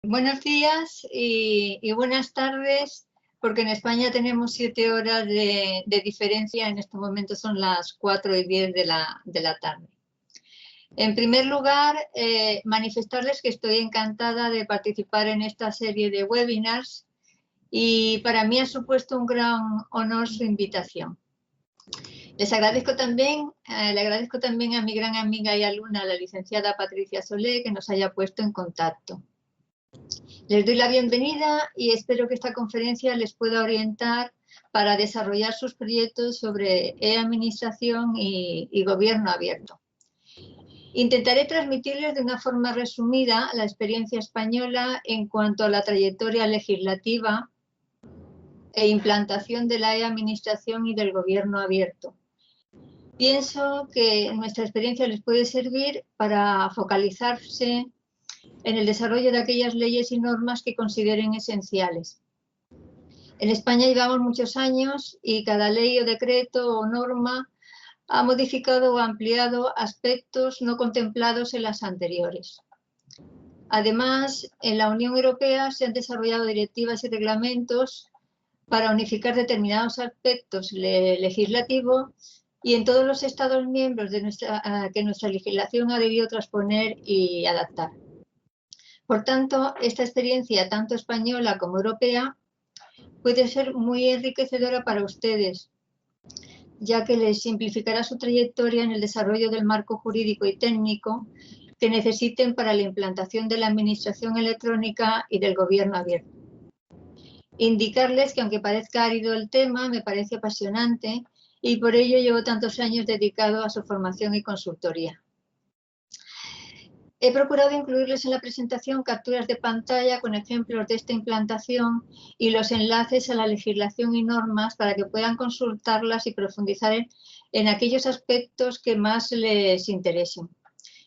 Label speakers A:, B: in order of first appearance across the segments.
A: Buenos días y buenas tardes, porque en España tenemos 7 horas de diferencia. En este momento son las 4:10 de la tarde. En primer lugar, manifestarles que estoy encantada de participar en esta serie de webinars y para mí ha supuesto un gran honor su invitación. Le agradezco también a mi gran amiga y alumna, la licenciada Patricia Solé, que nos haya puesto en contacto. Les doy la bienvenida y espero que esta conferencia les pueda orientar para desarrollar sus proyectos sobre e-administración y gobierno abierto. Intentaré transmitirles de una forma resumida la experiencia española en cuanto a la trayectoria legislativa e implantación de la e-administración y del gobierno abierto. Pienso que nuestra experiencia les puede servir para focalizarse en el desarrollo de aquellas leyes y normas que consideren esenciales. En España llevamos muchos años y cada ley o decreto o norma ha modificado o ampliado aspectos no contemplados en las anteriores. Además, en la Unión Europea se han desarrollado directivas y reglamentos para unificar determinados aspectos legislativos y en todos los Estados miembros que nuestra legislación ha debido transponer y adaptar. Por tanto, esta experiencia, tanto española como europea, puede ser muy enriquecedora para ustedes, ya que les simplificará su trayectoria en el desarrollo del marco jurídico y técnico que necesiten para la implantación de la administración electrónica y del gobierno abierto. Indicarles que, aunque parezca árido el tema, me parece apasionante y por ello llevo tantos años dedicado a su formación y consultoría. He procurado incluirles en la presentación capturas de pantalla con ejemplos de esta implantación y los enlaces a la legislación y normas para que puedan consultarlas y profundizar en aquellos aspectos que más les interesen.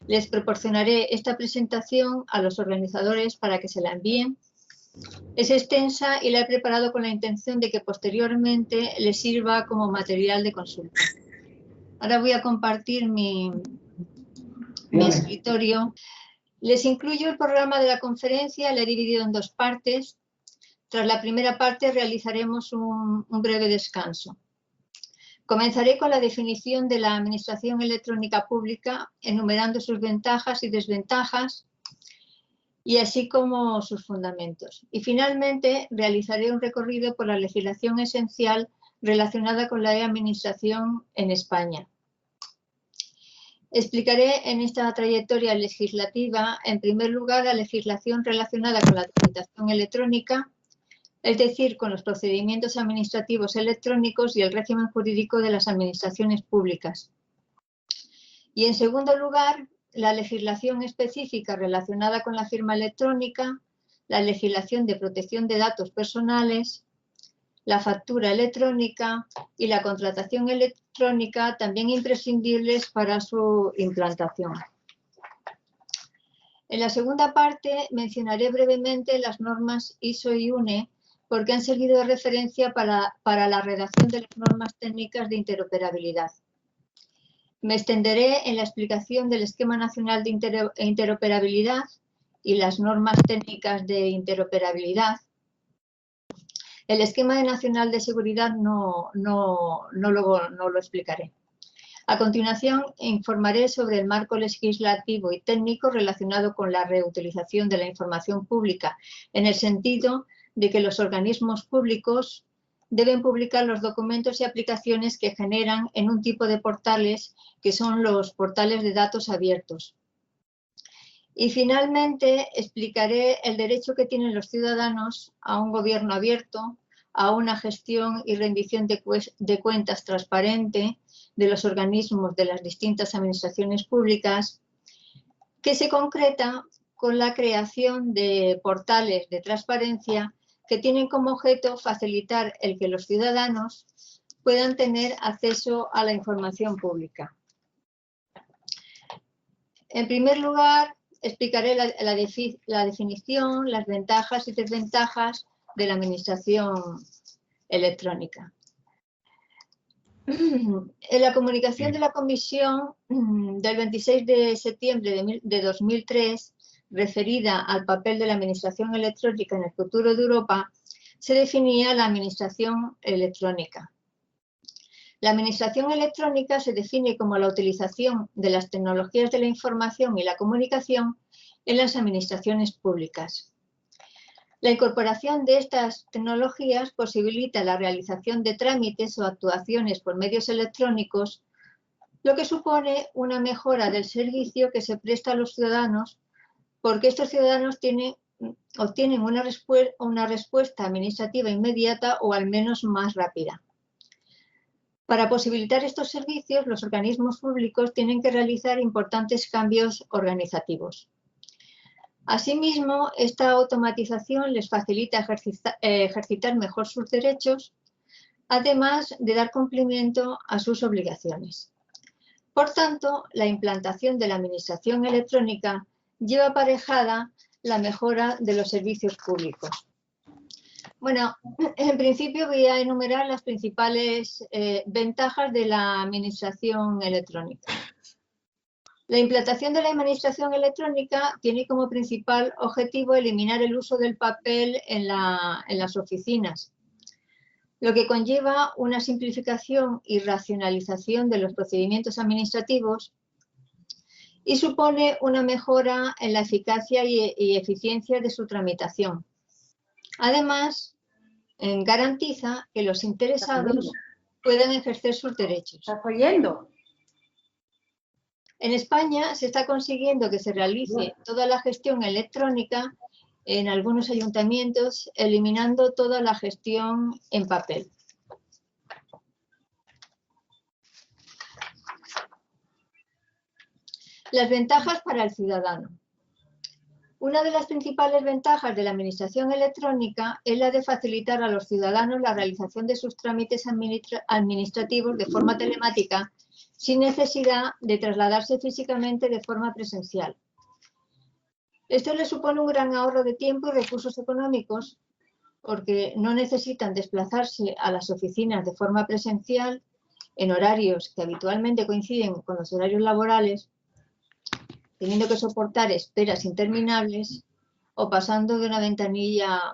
A: Les proporcionaré esta presentación a los organizadores para que se la envíen. Es extensa y la he preparado con la intención de que posteriormente les sirva como material de consulta. Ahora voy a compartir mi escritorio. Les incluyo el programa de la conferencia, la he dividido en 2 partes. Tras la primera parte realizaremos un breve descanso. Comenzaré con la definición de la administración electrónica pública, enumerando sus ventajas y desventajas, y así como sus fundamentos. Y finalmente realizaré un recorrido por la legislación esencial relacionada con la e-administración en España. Explicaré en esta trayectoria legislativa, en primer lugar, la legislación relacionada con la tramitación electrónica, es decir, con los procedimientos administrativos electrónicos y el régimen jurídico de las administraciones públicas. Y en segundo lugar, la legislación específica relacionada con la firma electrónica, la legislación de protección de datos personales, la factura electrónica y la contratación electrónica, también imprescindibles para su implantación. En la segunda parte mencionaré brevemente las normas ISO y UNE porque han servido de referencia para la redacción de las normas técnicas de interoperabilidad. Me extenderé en la explicación del Esquema Nacional de Interoperabilidad y las normas técnicas de interoperabilidad. El Esquema Nacional de Seguridad no lo explicaré. A continuación, informaré sobre el marco legislativo y técnico relacionado con la reutilización de la información pública, en el sentido de que los organismos públicos deben publicar los documentos y aplicaciones que generan en un tipo de portales que son los portales de datos abiertos. Y finalmente explicaré el derecho que tienen los ciudadanos a un gobierno abierto, a una gestión y rendición de cuentas transparente de los organismos de las distintas administraciones públicas, que se concreta con la creación de portales de transparencia que tienen como objeto facilitar el que los ciudadanos puedan tener acceso a la información pública. En primer lugar, explicaré la definición, las ventajas y desventajas de la administración electrónica. En la comunicación de la Comisión del 26 de septiembre de 2003 referida al papel de la administración electrónica en el futuro de Europa, se definía la administración electrónica. La administración electrónica se define como la utilización de las tecnologías de la información y la comunicación en las administraciones públicas. La incorporación de estas tecnologías posibilita la realización de trámites o actuaciones por medios electrónicos, lo que supone una mejora del servicio que se presta a los ciudadanos, porque estos ciudadanos obtienen una respuesta administrativa inmediata o al menos más rápida. Para posibilitar estos servicios, los organismos públicos tienen que realizar importantes cambios organizativos. Asimismo, esta automatización les facilita ejercitar mejor sus derechos, además de dar cumplimiento a sus obligaciones. Por tanto, la implantación de la administración electrónica lleva aparejada la mejora de los servicios públicos. Bueno, en principio voy a enumerar las principales ventajas de la administración electrónica. La implantación de la administración electrónica tiene como principal objetivo eliminar el uso del papel en las oficinas, lo que conlleva una simplificación y racionalización de los procedimientos administrativos y supone una mejora en la eficacia y eficiencia de su tramitación. Además, garantiza que los interesados puedan ejercer sus derechos.
B: ¿Estás oyendo?
A: En España se está consiguiendo que se realice toda la gestión electrónica en algunos ayuntamientos, eliminando toda la gestión en papel. Las ventajas para el ciudadano. Una de las principales ventajas de la administración electrónica es la de facilitar a los ciudadanos la realización de sus trámites administrativos de forma telemática, sin necesidad de trasladarse físicamente de forma presencial. Esto les supone un gran ahorro de tiempo y recursos económicos, porque no necesitan desplazarse a las oficinas de forma presencial en horarios que habitualmente coinciden con los horarios laborales, teniendo que soportar esperas interminables o pasando de una ventanilla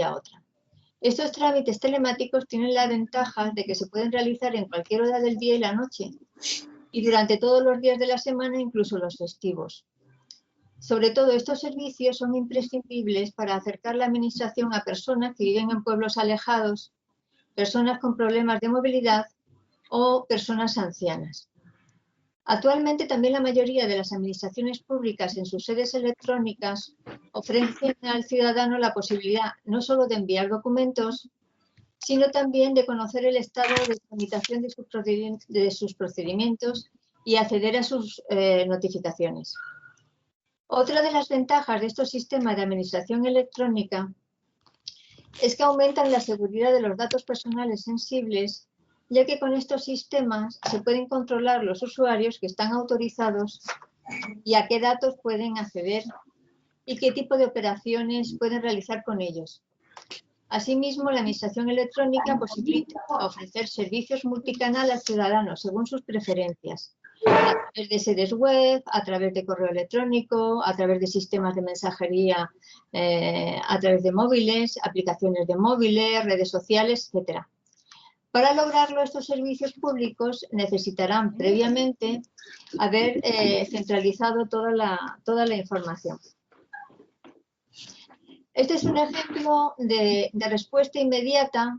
A: a otra. Estos trámites telemáticos tienen la ventaja de que se pueden realizar en cualquier hora del día y la noche y durante todos los días de la semana, incluso los festivos. Sobre todo, estos servicios son imprescindibles para acercar la administración a personas que viven en pueblos alejados, personas con problemas de movilidad o personas ancianas. Actualmente también la mayoría de las administraciones públicas en sus sedes electrónicas ofrecen al ciudadano la posibilidad no solo de enviar documentos, sino también de conocer el estado de tramitación de sus procedimientos y acceder a sus notificaciones. Otra de las ventajas de estos sistemas de administración electrónica es que aumentan la seguridad de los datos personales sensibles, ya que con estos sistemas se pueden controlar los usuarios que están autorizados y a qué datos pueden acceder y qué tipo de operaciones pueden realizar con ellos. Asimismo, la administración electrónica posibilita ofrecer servicios multicanal al ciudadano según sus preferencias, a través de sedes web, a través de correo electrónico, a través de sistemas de mensajería, a través de móviles, aplicaciones de móviles, redes sociales, etc. Para lograrlo, estos servicios públicos necesitarán previamente haber centralizado toda la información. Este es un ejemplo de respuesta inmediata.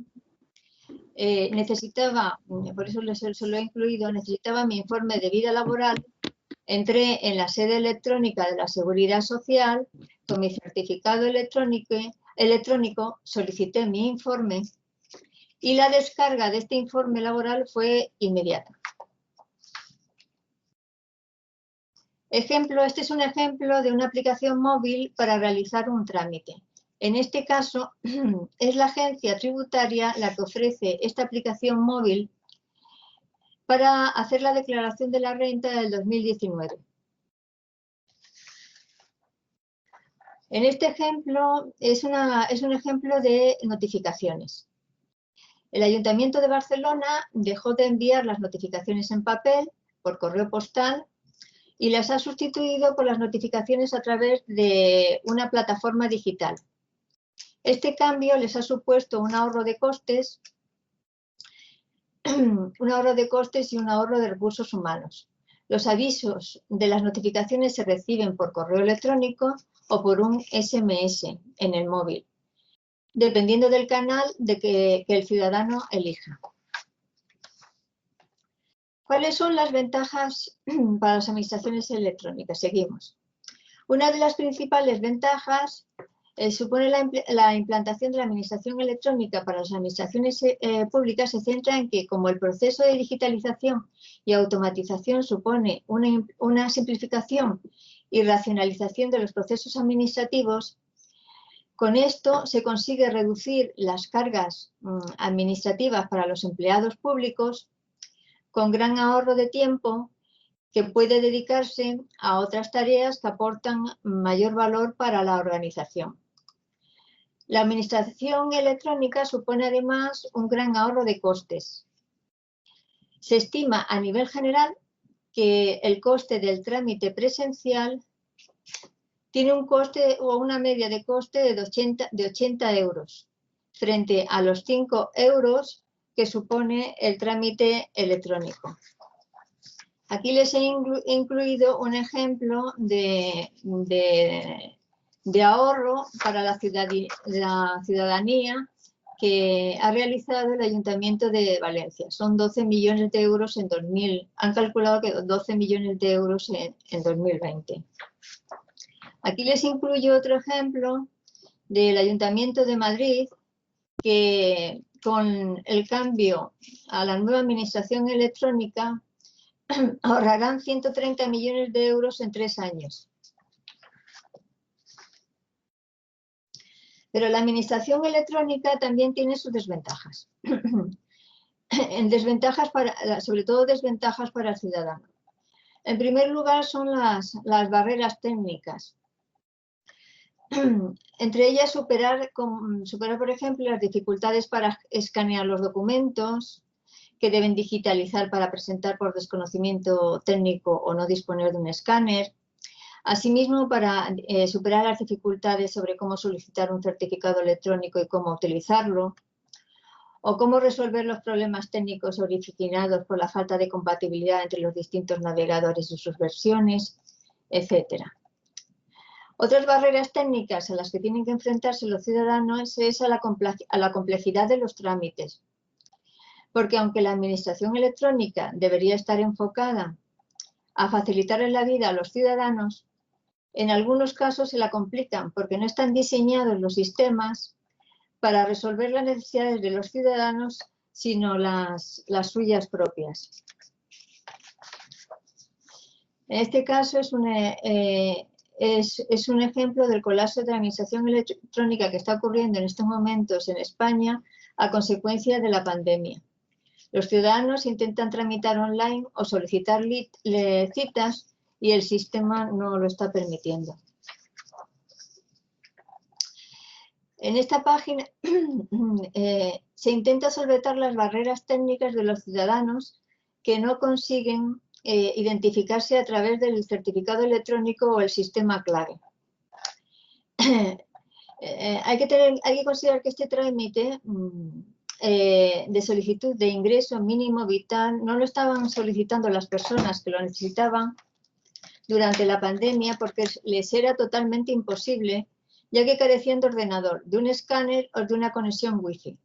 A: Por eso se lo he incluido, necesitaba mi informe de vida laboral. Entré en la sede electrónica de la Seguridad Social con mi certificado electrónico, solicité mi informe y la descarga de este informe laboral fue inmediata. Este es un ejemplo de una aplicación móvil para realizar un trámite. En este caso, es la agencia tributaria la que ofrece esta aplicación móvil para hacer la declaración de la renta del 2019. En este ejemplo es un ejemplo de notificaciones. El Ayuntamiento de Barcelona dejó de enviar las notificaciones en papel por correo postal y las ha sustituido por las notificaciones a través de una plataforma digital. Este cambio les ha supuesto un ahorro de costes, y un ahorro de recursos humanos. Los avisos de las notificaciones se reciben por correo electrónico o por un SMS en el móvil, dependiendo del canal que el ciudadano elija. ¿Cuáles son las ventajas para las administraciones electrónicas? Seguimos. Una de las principales ventajas supone la implantación de la administración electrónica para las administraciones públicas se centra en que, como el proceso de digitalización y automatización supone una simplificación y racionalización de los procesos administrativos, con esto se consigue reducir las cargas administrativas para los empleados públicos con gran ahorro de tiempo que puede dedicarse a otras tareas que aportan mayor valor para la organización. La administración electrónica supone además un gran ahorro de costes. Se estima a nivel general que el coste del trámite presencial tiene un coste o una media de coste de 80 euros, frente a los 5 euros que supone el trámite electrónico. Aquí les he incluido un ejemplo de ahorro para la ciudadanía que ha realizado el Ayuntamiento de Valencia. Son 12 millones de euros en 2000, han calculado que 12 millones de euros en 2020. Aquí les incluyo otro ejemplo del Ayuntamiento de Madrid que con el cambio a la nueva administración electrónica ahorrarán 130 millones de euros en 3 años. Pero la administración electrónica también tiene sus desventajas. Sobre todo desventajas para el ciudadano. En primer lugar son las barreras técnicas. Entre ellas superar, por ejemplo, las dificultades para escanear los documentos que deben digitalizar para presentar por desconocimiento técnico o no disponer de un escáner. Asimismo, para superar las dificultades sobre cómo solicitar un certificado electrónico y cómo utilizarlo, o cómo resolver los problemas técnicos originados por la falta de compatibilidad entre los distintos navegadores y sus versiones, etc. Otras barreras técnicas a las que tienen que enfrentarse los ciudadanos es a la complejidad de los trámites, porque aunque la administración electrónica debería estar enfocada a facilitarles la vida a los ciudadanos, en algunos casos se la complican porque no están diseñados los sistemas para resolver las necesidades de los ciudadanos, sino las suyas propias. En este caso es un ejemplo del colapso de la administración electrónica que está ocurriendo en estos momentos en España a consecuencia de la pandemia. Los ciudadanos intentan tramitar online o solicitar citas y el sistema no lo está permitiendo. En esta página se intenta solventar las barreras técnicas de los ciudadanos que no consiguen identificarse a través del certificado electrónico o el sistema clave. Hay que considerar que este trámite de solicitud de ingreso mínimo vital no lo estaban solicitando las personas que lo necesitaban durante la pandemia porque les era totalmente imposible, ya que carecían de ordenador, de un escáner o de una conexión wifi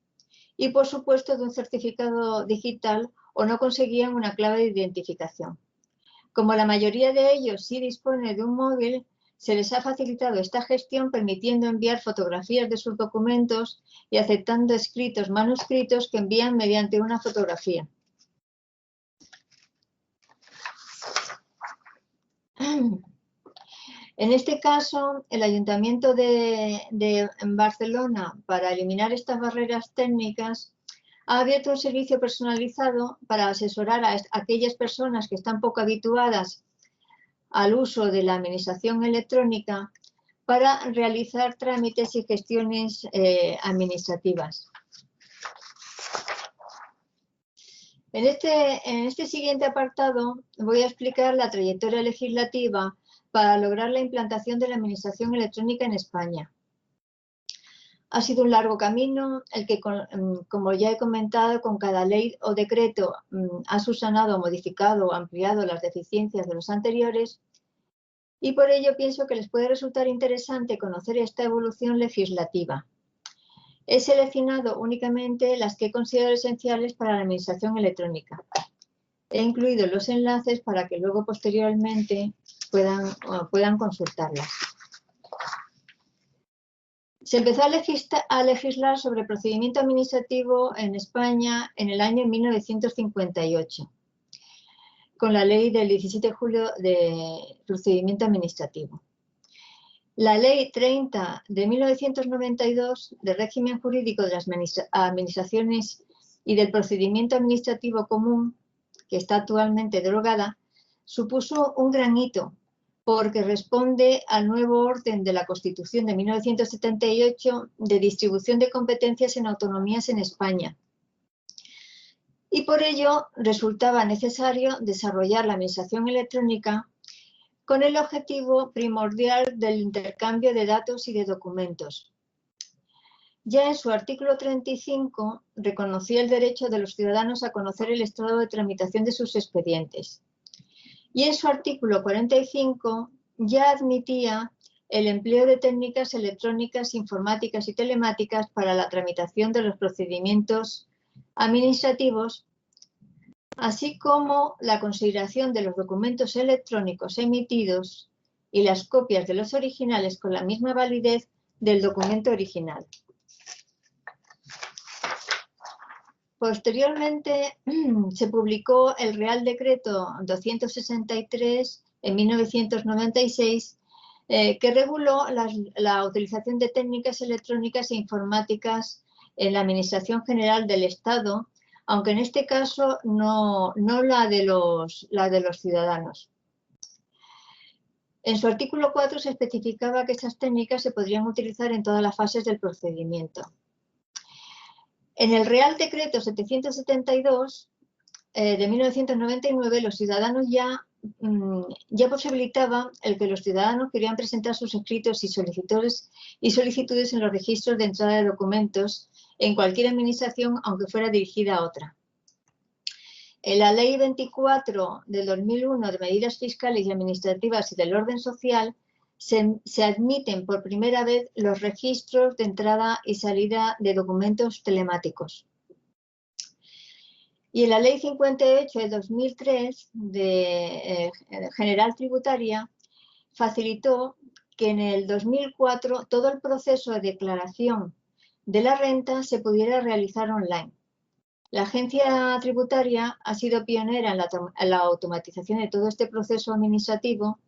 A: y por supuesto de un certificado digital o no conseguían una clave de identificación. Como la mayoría de ellos sí dispone de un móvil, se les ha facilitado esta gestión permitiendo enviar fotografías de sus documentos y aceptando escritos manuscritos que envían mediante una fotografía. En este caso, el Ayuntamiento de Barcelona, para eliminar estas barreras técnicas, ha abierto un servicio personalizado para asesorar a aquellas personas que están poco habituadas al uso de la administración electrónica para realizar trámites y gestiones administrativas. En este siguiente apartado voy a explicar la trayectoria legislativa para lograr la implantación de la Administración electrónica en España. Ha sido un largo camino el que, como ya he comentado, con cada ley o decreto ha subsanado, modificado o ampliado las deficiencias de los anteriores, y por ello pienso que les puede resultar interesante conocer esta evolución legislativa. He seleccionado únicamente las que considero esenciales para la administración electrónica. He incluido los enlaces para que luego posteriormente puedan consultarlas. Se empezó a legislar sobre procedimiento administrativo en España en el año 1958, con la ley del 17 de julio de procedimiento administrativo. La Ley 30 de 1992 de régimen jurídico de las administraciones y del procedimiento administrativo común, que está actualmente derogada, supuso un gran hito porque responde al nuevo orden de la Constitución de 1978 de distribución de competencias en autonomías en España. Y por ello resultaba necesario desarrollar la administración electrónica con el objetivo primordial del intercambio de datos y de documentos. Ya en su artículo 35 reconocía el derecho de los ciudadanos a conocer el estado de tramitación de sus expedientes. Y en su artículo 45 ya admitía el empleo de técnicas electrónicas, informáticas y telemáticas para la tramitación de los procedimientos administrativos, así como la consideración de los documentos electrónicos emitidos y las copias de los originales con la misma validez del documento original. Posteriormente se publicó el Real Decreto 263 en 1996 que reguló la utilización de técnicas electrónicas e informáticas en la Administración General del Estado, aunque en este caso no la de los ciudadanos. En su artículo 4 se especificaba que estas técnicas se podrían utilizar en todas las fases del procedimiento. En el Real Decreto 772 de 1999, los ciudadanos ya posibilitaba el que los ciudadanos querían presentar sus escritos y solicitudes en los registros de entrada de documentos en cualquier administración, aunque fuera dirigida a otra. En la Ley 24 del 2001 de medidas fiscales y administrativas y del orden social se admiten por primera vez los registros de entrada y salida de documentos telemáticos. Y en la Ley 58 de 2003 de General Tributaria facilitó que en el 2004 todo el proceso de declaración de la renta se pudiera realizar online. La agencia tributaria ha sido pionera en la automatización de todo este proceso administrativo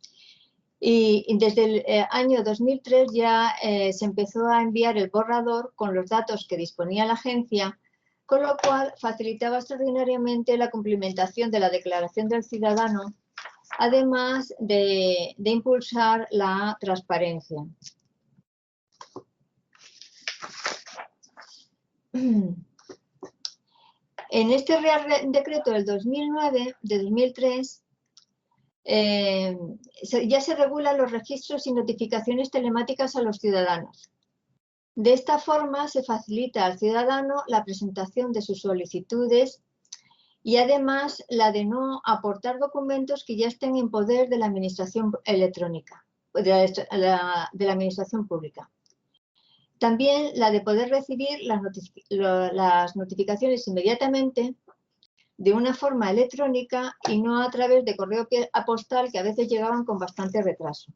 A: y desde el año 2003 ya se empezó a enviar el borrador con los datos que disponía la agencia, con lo cual facilitaba extraordinariamente la cumplimentación de la declaración del ciudadano, además de impulsar la transparencia. En este Real Decreto del 2009, de 2003, ya se regulan los registros y notificaciones telemáticas a los ciudadanos. De esta forma se facilita al ciudadano la presentación de sus solicitudes y además la de no aportar documentos que ya estén en poder de la administración electrónica, de la administración pública. También la de poder recibir las notificaciones inmediatamente de una forma electrónica y no a través de correo postal, que a veces llegaban con bastante retraso.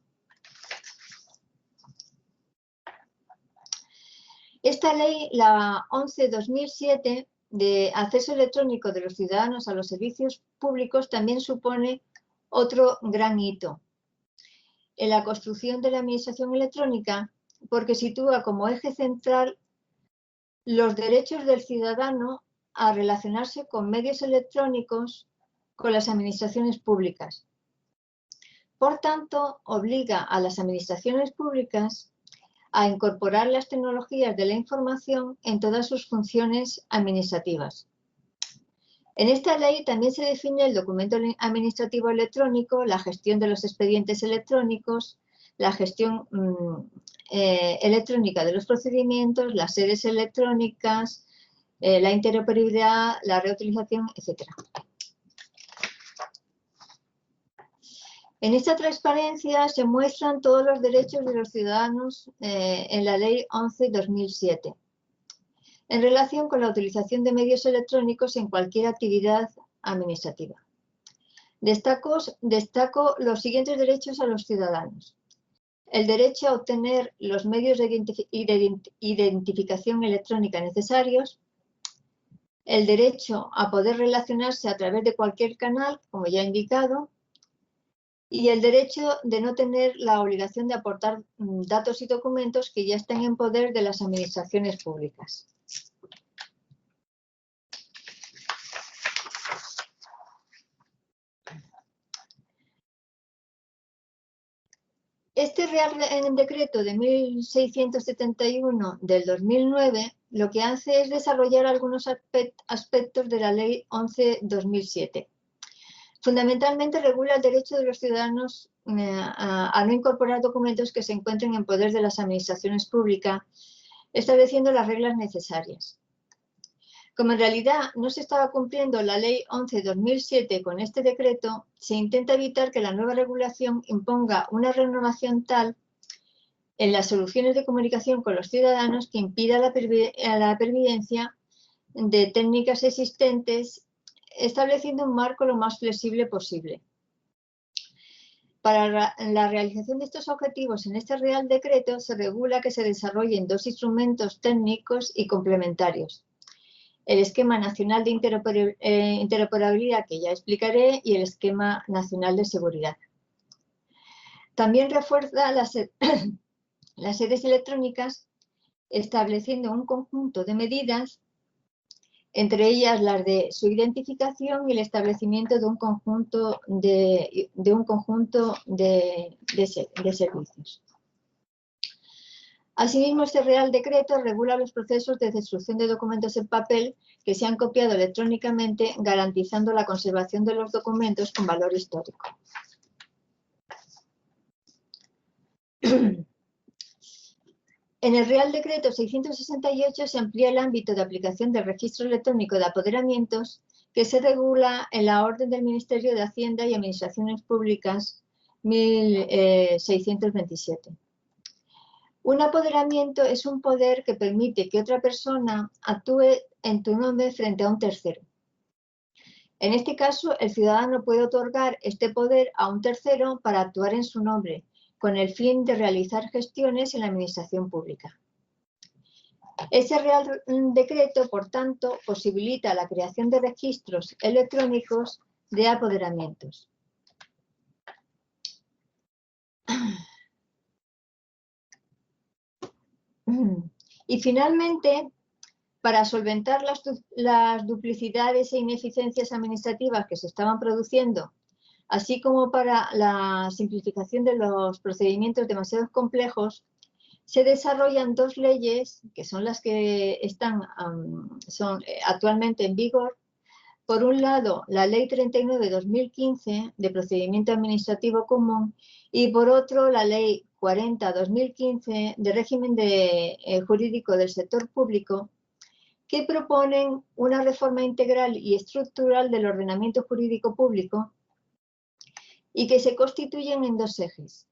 A: Esta ley, la 11/2007, de acceso electrónico de los ciudadanos a los servicios públicos, también supone otro gran hito en la construcción de la administración electrónica, porque sitúa como eje central los derechos del ciudadano a relacionarse con medios electrónicos con las administraciones públicas. Por tanto, obliga a las administraciones públicas a incorporar las tecnologías de la información en todas sus funciones administrativas. En esta ley también se define el documento administrativo electrónico, la gestión de los expedientes electrónicos, la gestión electrónica de los procedimientos, las sedes electrónicas, la interoperabilidad, la reutilización, etc. En esta transparencia se muestran todos los derechos de los ciudadanos en la Ley 11/2007, en relación con la utilización de medios electrónicos en cualquier actividad administrativa. Destaco los siguientes derechos a los ciudadanos. El derecho a obtener los medios de identificación electrónica necesarios, el derecho a poder relacionarse a través de cualquier canal, como ya he indicado, y el derecho de no tener la obligación de aportar datos y documentos que ya estén en poder de las administraciones públicas. Este Real Decreto de 1671 del 2009 lo que hace es desarrollar algunos aspectos de la Ley 11/2007. Fundamentalmente regula el derecho de los ciudadanos a no incorporar documentos que se encuentren en poder de las administraciones públicas, estableciendo las reglas necesarias. Como en realidad no se estaba cumpliendo la Ley 11/2007 con este decreto, se intenta evitar que la nueva regulación imponga una renovación tal en las soluciones de comunicación con los ciudadanos que impida la pervivencia de técnicas existentes, estableciendo un marco lo más flexible posible. Para la realización de estos objetivos en este Real Decreto se regula que se desarrollen dos instrumentos técnicos y complementarios: el Esquema Nacional de Interoperabilidad, que ya explicaré, y el Esquema Nacional de Seguridad. También refuerza las sedes electrónicas, estableciendo un conjunto de medidas, entre ellas las de su identificación y el establecimiento de un conjunto de servicios. Asimismo, este Real Decreto regula los procesos de destrucción de documentos en papel que se han copiado electrónicamente, garantizando la conservación de los documentos con valor histórico. En el Real Decreto 668 se amplía el ámbito de aplicación del Registro Electrónico de Apoderamientos, que se regula en la Orden del Ministerio de Hacienda y Administraciones Públicas 1627. Un apoderamiento es un poder que permite que otra persona actúe en tu nombre frente a un tercero. En este caso, el ciudadano puede otorgar este poder a un tercero para actuar en su nombre, con el fin de realizar gestiones en la administración pública. Ese Real Decreto, por tanto, posibilita la creación de registros electrónicos de apoderamientos. Y finalmente, para solventar las duplicidades e ineficiencias administrativas que se estaban produciendo, así como para la simplificación de los procedimientos demasiado complejos, se desarrollan dos leyes, que son las que son actualmente en vigor. Por un lado, la Ley 39/2015 de Procedimiento Administrativo Común, y por otro, la Ley 40/2015 de Régimen Jurídico del Sector Público, que proponen una reforma integral y estructural del ordenamiento jurídico público y que se constituyen en dos ejes: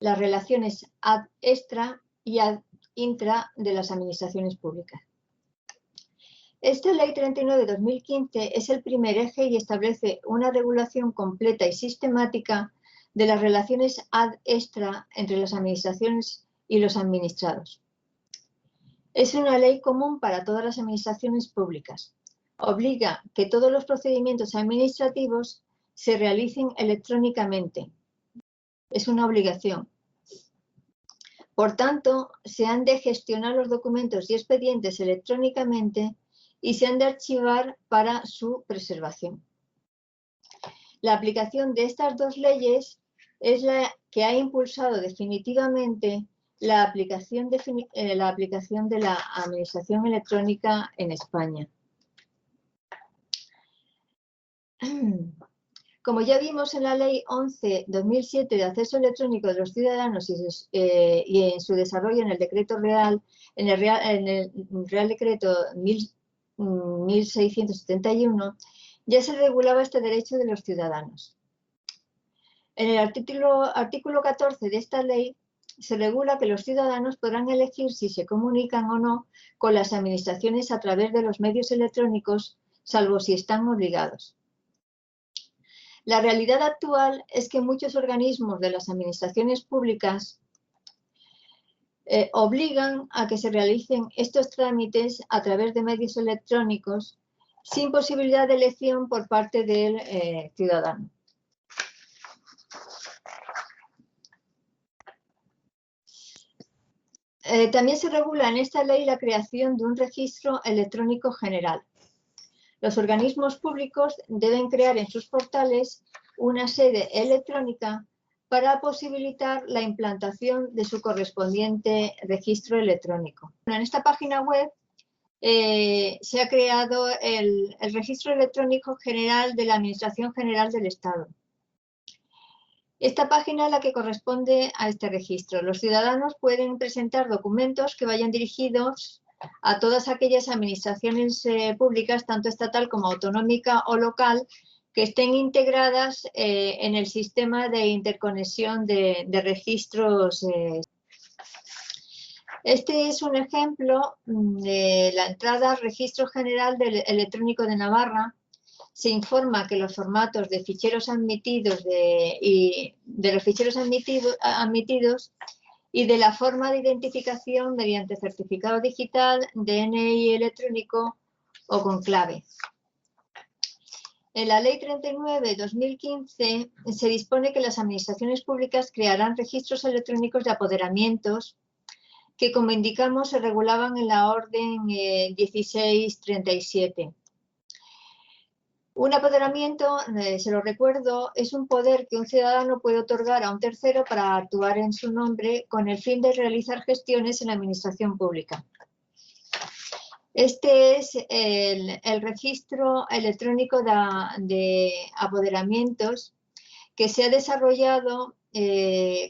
A: las relaciones ad extra y ad intra de las administraciones públicas. Esta Ley 39/2015 es el primer eje y establece una regulación completa y sistemática de las relaciones ad extra entre las administraciones y los administrados. Es una ley común para todas las administraciones públicas. Obliga que todos los procedimientos administrativos se realicen electrónicamente. Es una obligación. Por tanto, se han de gestionar los documentos y expedientes electrónicamente y se han de archivar para su preservación. La aplicación de estas dos leyes es la que ha impulsado definitivamente la aplicación de la administración electrónica en España. Como ya vimos en la Ley 11/2007 de acceso electrónico de los ciudadanos y en su desarrollo en el Decreto Real, en el Real Decreto 1671, ya se regulaba este derecho de los ciudadanos. En el artículo 14 de esta ley se regula que los ciudadanos podrán elegir si se comunican o no con las administraciones a través de los medios electrónicos, salvo si están obligados. La realidad actual es que muchos organismos de las administraciones públicas obligan a que se realicen estos trámites a través de medios electrónicos sin posibilidad de elección por parte del ciudadano. También se regula en esta ley la creación de un registro electrónico general. Los organismos públicos deben crear en sus portales una sede electrónica para posibilitar la implantación de su correspondiente registro electrónico. En esta página web se ha creado el Registro Electrónico General de la Administración General del Estado. Esta página es la que corresponde a este registro. Los ciudadanos pueden presentar documentos que vayan dirigidos a todas aquellas administraciones públicas, tanto estatal como autonómica o local, que estén integradas en el sistema de interconexión de registros. Este es un ejemplo de la entrada al Registro General Electrónico de Navarra. Se informa que los formatos de ficheros admitidos y de la forma de identificación mediante certificado digital, DNI electrónico o con clave. En la Ley 39/2015 se dispone que las administraciones públicas crearán registros electrónicos de apoderamientos que, como indicamos, se regulaban en la Orden 1637. Un apoderamiento, se lo recuerdo, es un poder que un ciudadano puede otorgar a un tercero para actuar en su nombre con el fin de realizar gestiones en la administración pública. Este es el registro electrónico de apoderamientos que se ha desarrollado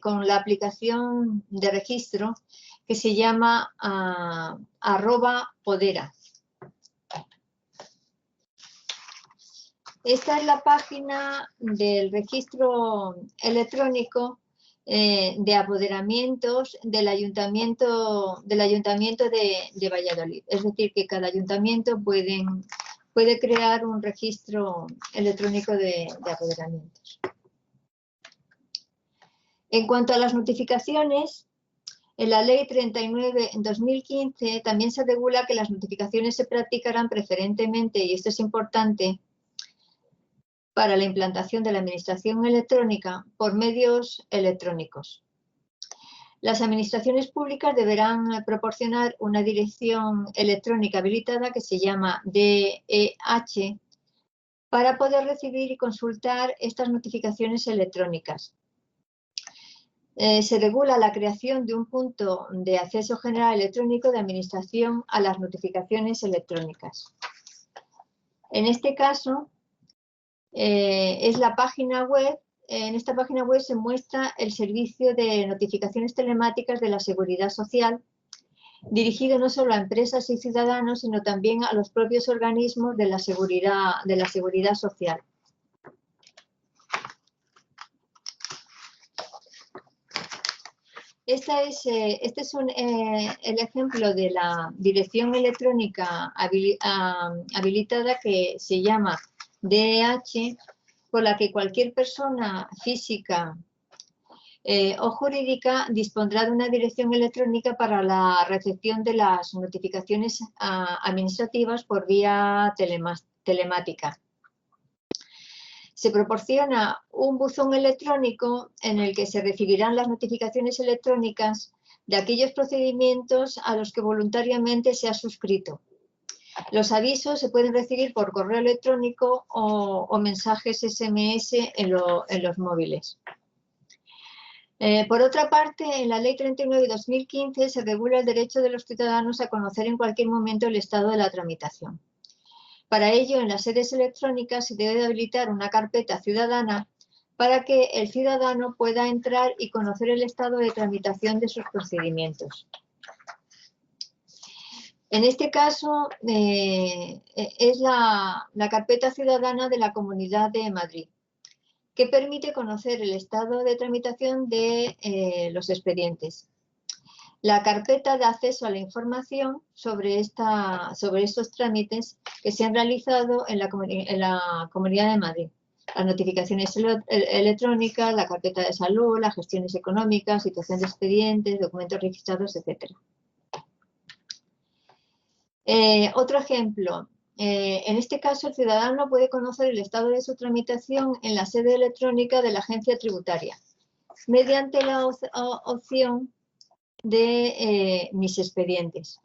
A: con la aplicación de registro que se llama @podera. Esta es la página del registro electrónico de apoderamientos del Ayuntamiento de Valladolid. Es decir, que cada ayuntamiento puede crear un registro electrónico de apoderamientos. En cuanto a las notificaciones, en la Ley 39/2015 también se regula que las notificaciones se practicarán preferentemente, y esto es importante, para la implantación de la administración electrónica por medios electrónicos. Las administraciones públicas deberán proporcionar una dirección electrónica habilitada que se llama DEH para poder recibir y consultar estas notificaciones electrónicas. Se regula la creación de un punto de acceso general electrónico de administración a las notificaciones electrónicas. En este caso, es la página web. En esta página web se muestra el servicio de notificaciones telemáticas de la Seguridad Social, dirigido no solo a empresas y ciudadanos, sino también a los propios organismos de la seguridad social. Este es el ejemplo de la dirección electrónica habilitada que se llama DEH, por la que cualquier persona física o jurídica dispondrá de una dirección electrónica para la recepción de las notificaciones administrativas por vía telemática. Se proporciona un buzón electrónico en el que se recibirán las notificaciones electrónicas de aquellos procedimientos a los que voluntariamente se ha suscrito. Los avisos se pueden recibir por correo electrónico o mensajes SMS en los móviles. Por otra parte, en la Ley 39/2015 se regula el derecho de los ciudadanos a conocer en cualquier momento el estado de la tramitación. Para ello, en las sedes electrónicas se debe habilitar una carpeta ciudadana para que el ciudadano pueda entrar y conocer el estado de tramitación de sus procedimientos. En este caso, es la carpeta ciudadana de la Comunidad de Madrid, que permite conocer el estado de tramitación de los expedientes. La carpeta da acceso a la información sobre estos trámites que se han realizado en la Comunidad de Madrid. Las notificaciones electrónicas, la carpeta de salud, las gestiones económicas, situación de expedientes, documentos registrados, etc. Otro ejemplo. En este caso, el ciudadano puede conocer el estado de su tramitación en la sede electrónica de la agencia tributaria, mediante la opción de mis expedientes.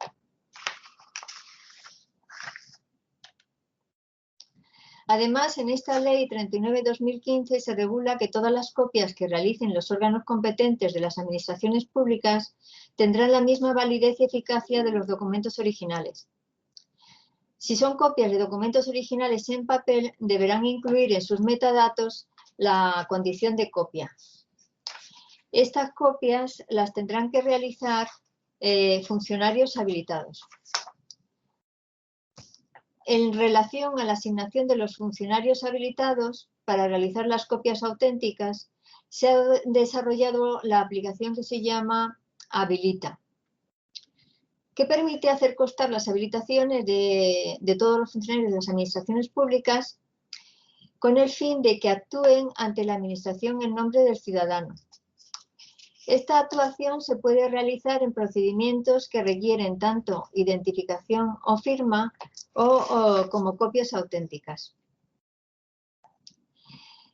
A: Además, en esta Ley 39/2015 se regula que todas las copias que realicen los órganos competentes de las administraciones públicas tendrán la misma validez y eficacia de los documentos originales. Si son copias de documentos originales en papel, deberán incluir en sus metadatos la condición de copia. Estas copias las tendrán que realizar funcionarios habilitados. En relación a la asignación de los funcionarios habilitados para realizar las copias auténticas, se ha desarrollado la aplicación que se llama Habilita, que permite hacer constar las habilitaciones de todos los funcionarios de las administraciones públicas con el fin de que actúen ante la administración en nombre del ciudadano. Esta actuación se puede realizar en procedimientos que requieren tanto identificación o firma o como copias auténticas.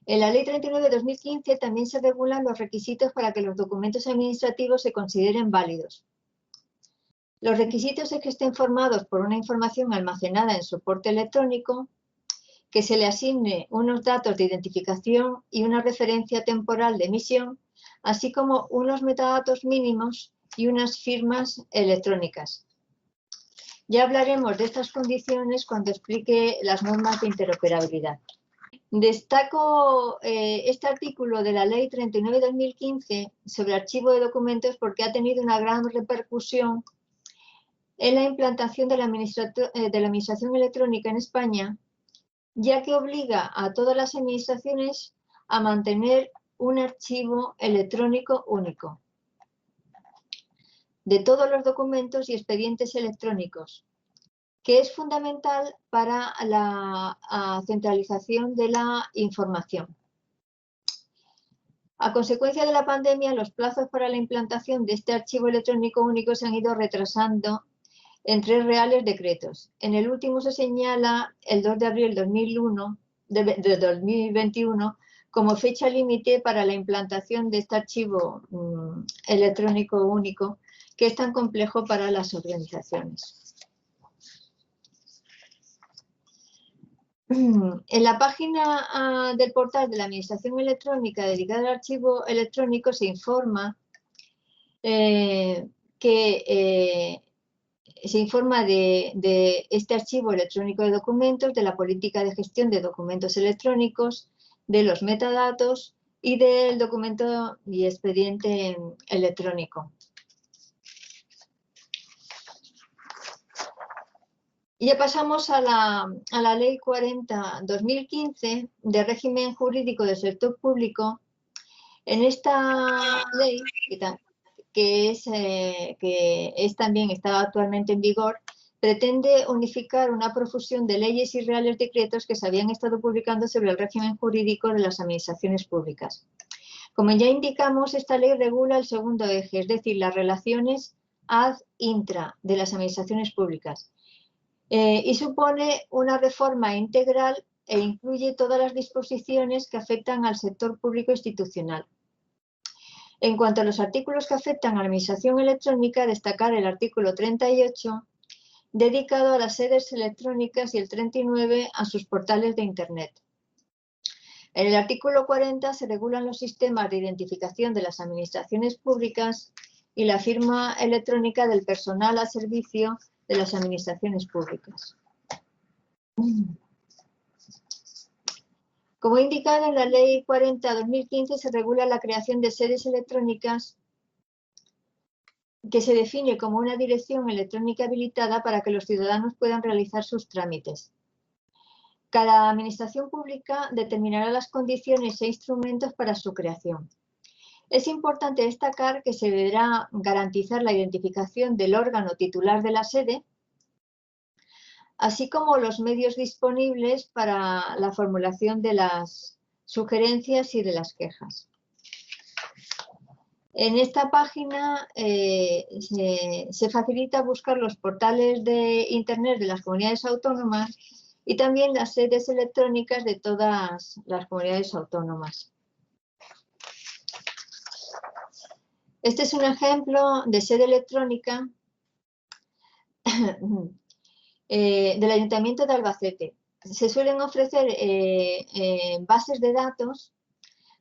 A: En la Ley 39/2015 también se regulan los requisitos para que los documentos administrativos se consideren válidos. Los requisitos es que estén formados por una información almacenada en soporte electrónico, que se le asigne unos datos de identificación y una referencia temporal de emisión, así como unos metadatos mínimos y unas firmas electrónicas. Ya hablaremos de estas condiciones cuando explique las normas de interoperabilidad. Destaco este artículo de la Ley 39/2015 sobre archivo de documentos porque ha tenido una gran repercusión en la implantación de la administración electrónica en España, ya que obliga a todas las administraciones a mantener un archivo electrónico único de todos los documentos y expedientes electrónicos, que es fundamental para la centralización de la información. A consecuencia de la pandemia, los plazos para la implantación de este archivo electrónico único se han ido retrasando en 3 reales decretos. En el último se señala el 2 de abril de 2021 como fecha límite para la implantación de este archivo electrónico único, que es tan complejo para las organizaciones. En la página del portal de la Administración Electrónica dedicada al archivo electrónico se informa de este archivo electrónico de documentos, de la política de gestión de documentos electrónicos, de los metadatos y del documento y expediente electrónico. Ya pasamos a la Ley 40/2015 de régimen jurídico del sector público. En esta ley, también está actualmente en vigor, pretende unificar una profusión de leyes y reales decretos que se habían estado publicando sobre el régimen jurídico de las administraciones públicas. Como ya indicamos, esta ley regula el segundo eje, es decir, las relaciones ad-intra de las administraciones públicas, y supone una reforma integral e incluye todas las disposiciones que afectan al sector público institucional. En cuanto a los artículos que afectan a la administración electrónica, destacar el artículo 38, dedicado a las sedes electrónicas, y el 39 a sus portales de Internet. En el artículo 40 se regulan los sistemas de identificación de las administraciones públicas y la firma electrónica del personal al servicio de las administraciones públicas. Como indicado en la Ley 40/2015 se regula la creación de sedes electrónicas que se define como una dirección electrónica habilitada para que los ciudadanos puedan realizar sus trámites. Cada administración pública determinará las condiciones e instrumentos para su creación. Es importante destacar que se deberá garantizar la identificación del órgano titular de la sede, así como los medios disponibles para la formulación de las sugerencias y de las quejas. En esta página se facilita buscar los portales de Internet de las comunidades autónomas y también las sedes electrónicas de todas las comunidades autónomas. Este es un ejemplo de sede electrónica del Ayuntamiento de Albacete. Se suelen ofrecer bases de datos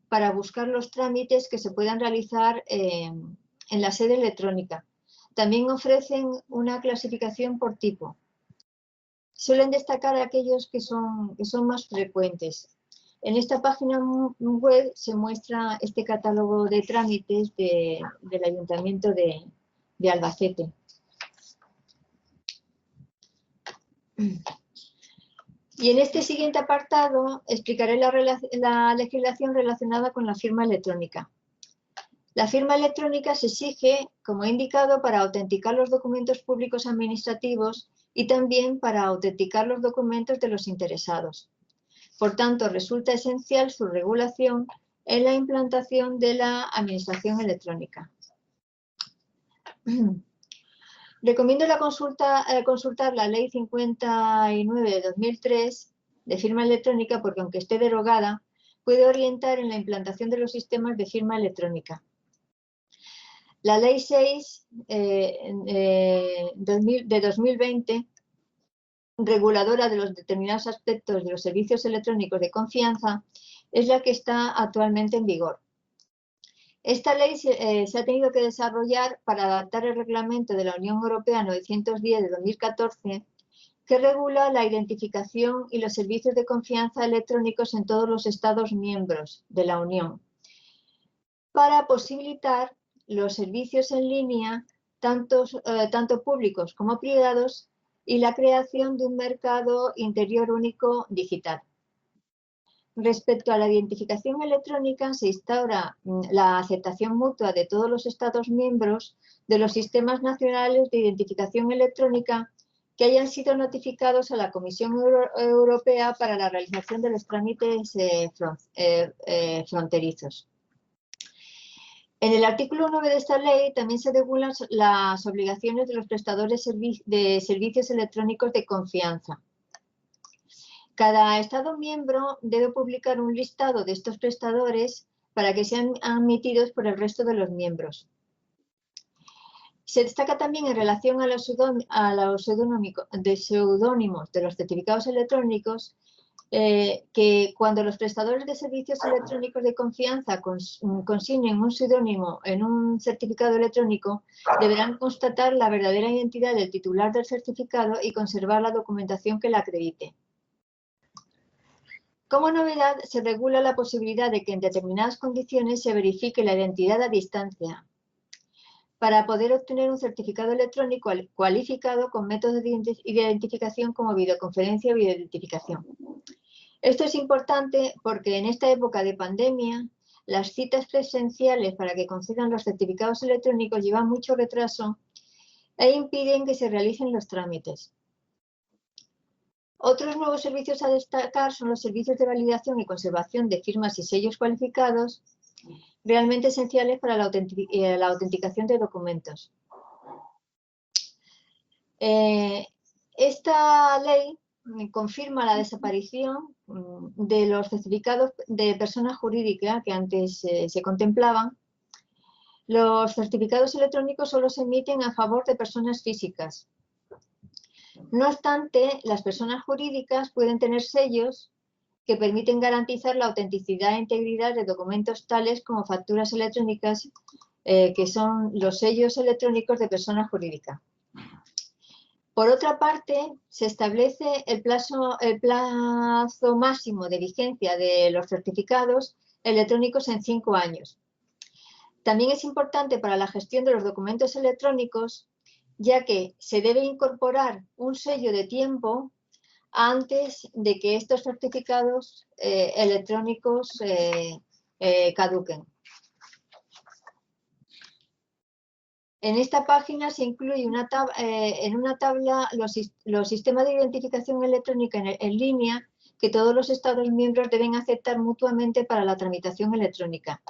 A: para buscar los trámites que se puedan realizar en la sede electrónica. También ofrecen una clasificación por tipo. Suelen destacar aquellos que son más frecuentes. En esta página web se muestra este catálogo de trámites del Ayuntamiento de Albacete. Y en este siguiente apartado explicaré la legislación relacionada con la firma electrónica. La firma electrónica se exige, como he indicado, para autenticar los documentos públicos administrativos y también para autenticar los documentos de los interesados. Por tanto, resulta esencial su regulación en la implantación de la administración electrónica. Recomiendo consultar la Ley 59 de 2003 de firma electrónica porque, aunque esté derogada, puede orientar en la implantación de los sistemas de firma electrónica. La Ley 6 de 2020, reguladora de los determinados aspectos de los servicios electrónicos de confianza, es la que está actualmente en vigor. Esta ley se ha tenido que desarrollar para adaptar el reglamento de la Unión Europea 910 de 2014, que regula la identificación y los servicios de confianza electrónicos en todos los Estados miembros de la Unión, para posibilitar los servicios en línea, tanto públicos como privados, y la creación de un mercado interior único digital. Respecto a la identificación electrónica, se instaura la aceptación mutua de todos los Estados miembros de los sistemas nacionales de identificación electrónica que hayan sido notificados a la Comisión Europea para la realización de los trámites fronterizos. En el artículo 9 de esta ley también se regulan las obligaciones de los prestadores de servicios electrónicos de confianza. Cada Estado miembro debe publicar un listado de estos prestadores para que sean admitidos por el resto de los miembros. Se destaca también en relación a los seudónimos de los certificados electrónicos que cuando los prestadores de servicios electrónicos de confianza consignen un seudónimo en un certificado electrónico, deberán constatar la verdadera identidad del titular del certificado y conservar la documentación que la acredite. Como novedad, se regula la posibilidad de que en determinadas condiciones se verifique la identidad a distancia para poder obtener un certificado electrónico cualificado con métodos de identificación como videoconferencia o videoidentificación. Esto es importante porque en esta época de pandemia, las citas presenciales para que concedan los certificados electrónicos llevan mucho retraso e impiden que se realicen los trámites. Otros nuevos servicios a destacar son los servicios de validación y conservación de firmas y sellos cualificados, realmente esenciales para la autenticación de documentos. Esta ley confirma la desaparición de los certificados de persona jurídica que antes se contemplaban. Los certificados electrónicos solo se emiten a favor de personas físicas. No obstante, las personas jurídicas pueden tener sellos que permiten garantizar la autenticidad e integridad de documentos tales como facturas electrónicas, que son los sellos electrónicos de persona jurídica. Por otra parte, se establece el plazo máximo de vigencia de los certificados electrónicos en 5 años. También es importante para la gestión de los documentos electrónicos, ya que se debe incorporar un sello de tiempo antes de que estos certificados electrónicos caduquen. En esta página se incluye en una tabla los sistemas de identificación electrónica en línea que todos los Estados miembros deben aceptar mutuamente para la tramitación electrónica.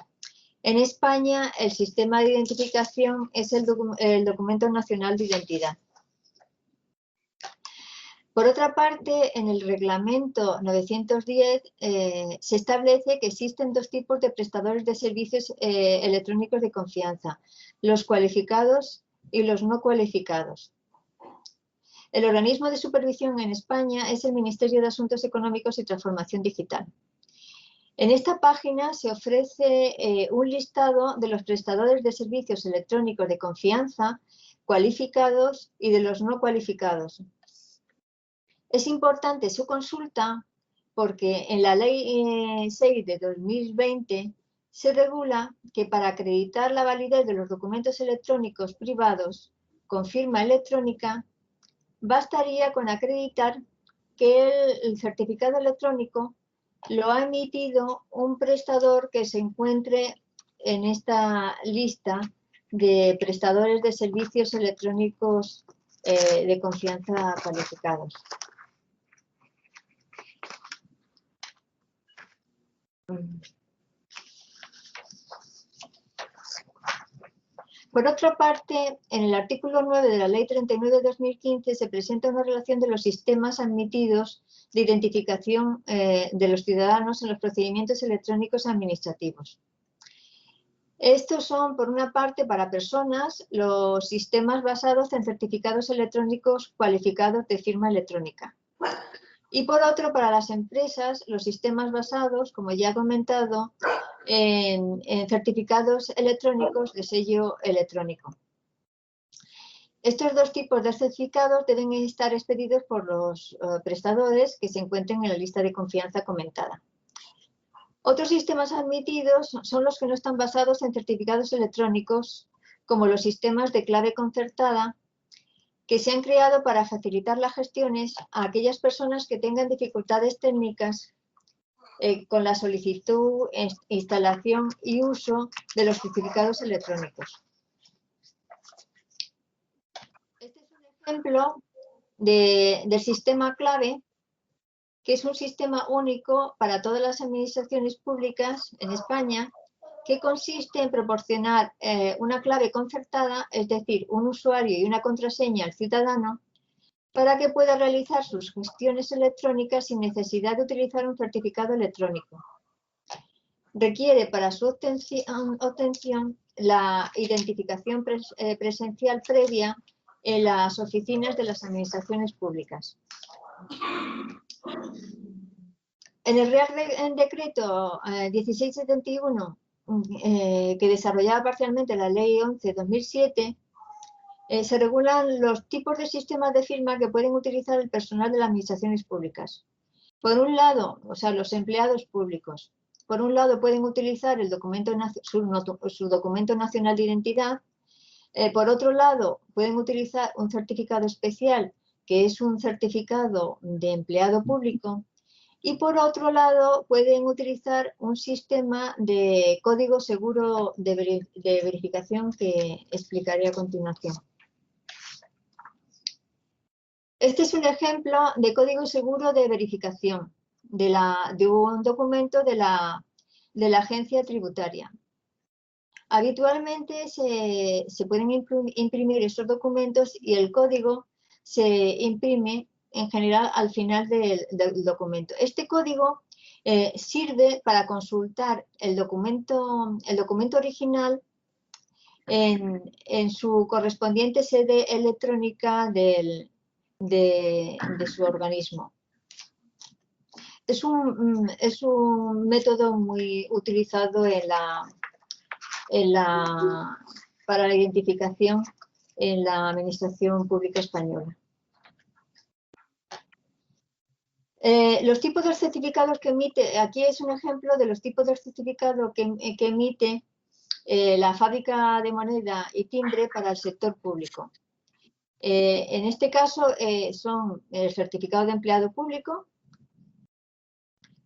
A: En España, el sistema de identificación es el Documento Nacional de Identidad. Por otra parte, en el Reglamento 910 se establece que existen 2 tipos de prestadores de servicios electrónicos de confianza, los cualificados y los no cualificados. El organismo de supervisión en España es el Ministerio de Asuntos Económicos y Transformación Digital. En esta página se ofrece un listado de los prestadores de servicios electrónicos de confianza, cualificados y de los no cualificados. Es importante su consulta porque en la Ley 6 de 2020 se regula que para acreditar la validez de los documentos electrónicos privados con firma electrónica, bastaría con acreditar que el certificado electrónico lo ha emitido un prestador que se encuentre en esta lista de prestadores de servicios electrónicos de confianza cualificados. Por otra parte, en el artículo 9 de la Ley 39 de 2015 se presenta una relación de los sistemas admitidos de identificación de los ciudadanos en los procedimientos electrónicos administrativos. Estos son, por una parte, para personas, los sistemas basados en certificados electrónicos cualificados de firma electrónica. Y por otro, para las empresas, los sistemas basados, como ya he comentado, en certificados electrónicos de sello electrónico. Estos 2 tipos de certificados deben estar expedidos por los prestadores que se encuentren en la lista de confianza comentada. Otros sistemas admitidos son los que no están basados en certificados electrónicos, como los sistemas de clave concertada, que se han creado para facilitar las gestiones a aquellas personas que tengan dificultades técnicas con la solicitud, instalación y uso de los certificados electrónicos. Este es un ejemplo del sistema clave, que es un sistema único para todas las administraciones públicas en España, que consiste en proporcionar una clave concertada, es decir, un usuario y una contraseña al ciudadano, para que pueda realizar sus gestiones electrónicas sin necesidad de utilizar un certificado electrónico. Requiere para su obtención la identificación presencial previa en las oficinas de las administraciones públicas. En el Real Decreto 1671, que desarrollaba parcialmente la Ley 11/2007, se regulan los tipos de sistemas de firma que pueden utilizar el personal de las administraciones públicas. Por un lado, o sea, los empleados públicos, por un lado pueden utilizar su documento nacional de identidad, por otro lado pueden utilizar un certificado especial, que es un certificado de empleado público, y por otro lado pueden utilizar un sistema de código seguro de verificación que explicaré a continuación. Este es un ejemplo de código seguro de verificación de un documento de la agencia tributaria. Habitualmente se pueden imprimir estos documentos y el código se imprime en general al final del documento. Este código sirve para consultar el documento original en su correspondiente sede electrónica de su organismo. Es un método muy utilizado para la identificación en la administración pública española. Los tipos de certificados que emite, aquí es un ejemplo de los tipos de certificado que emite la fábrica de moneda y timbre para el sector público. En este caso son el certificado de empleado público,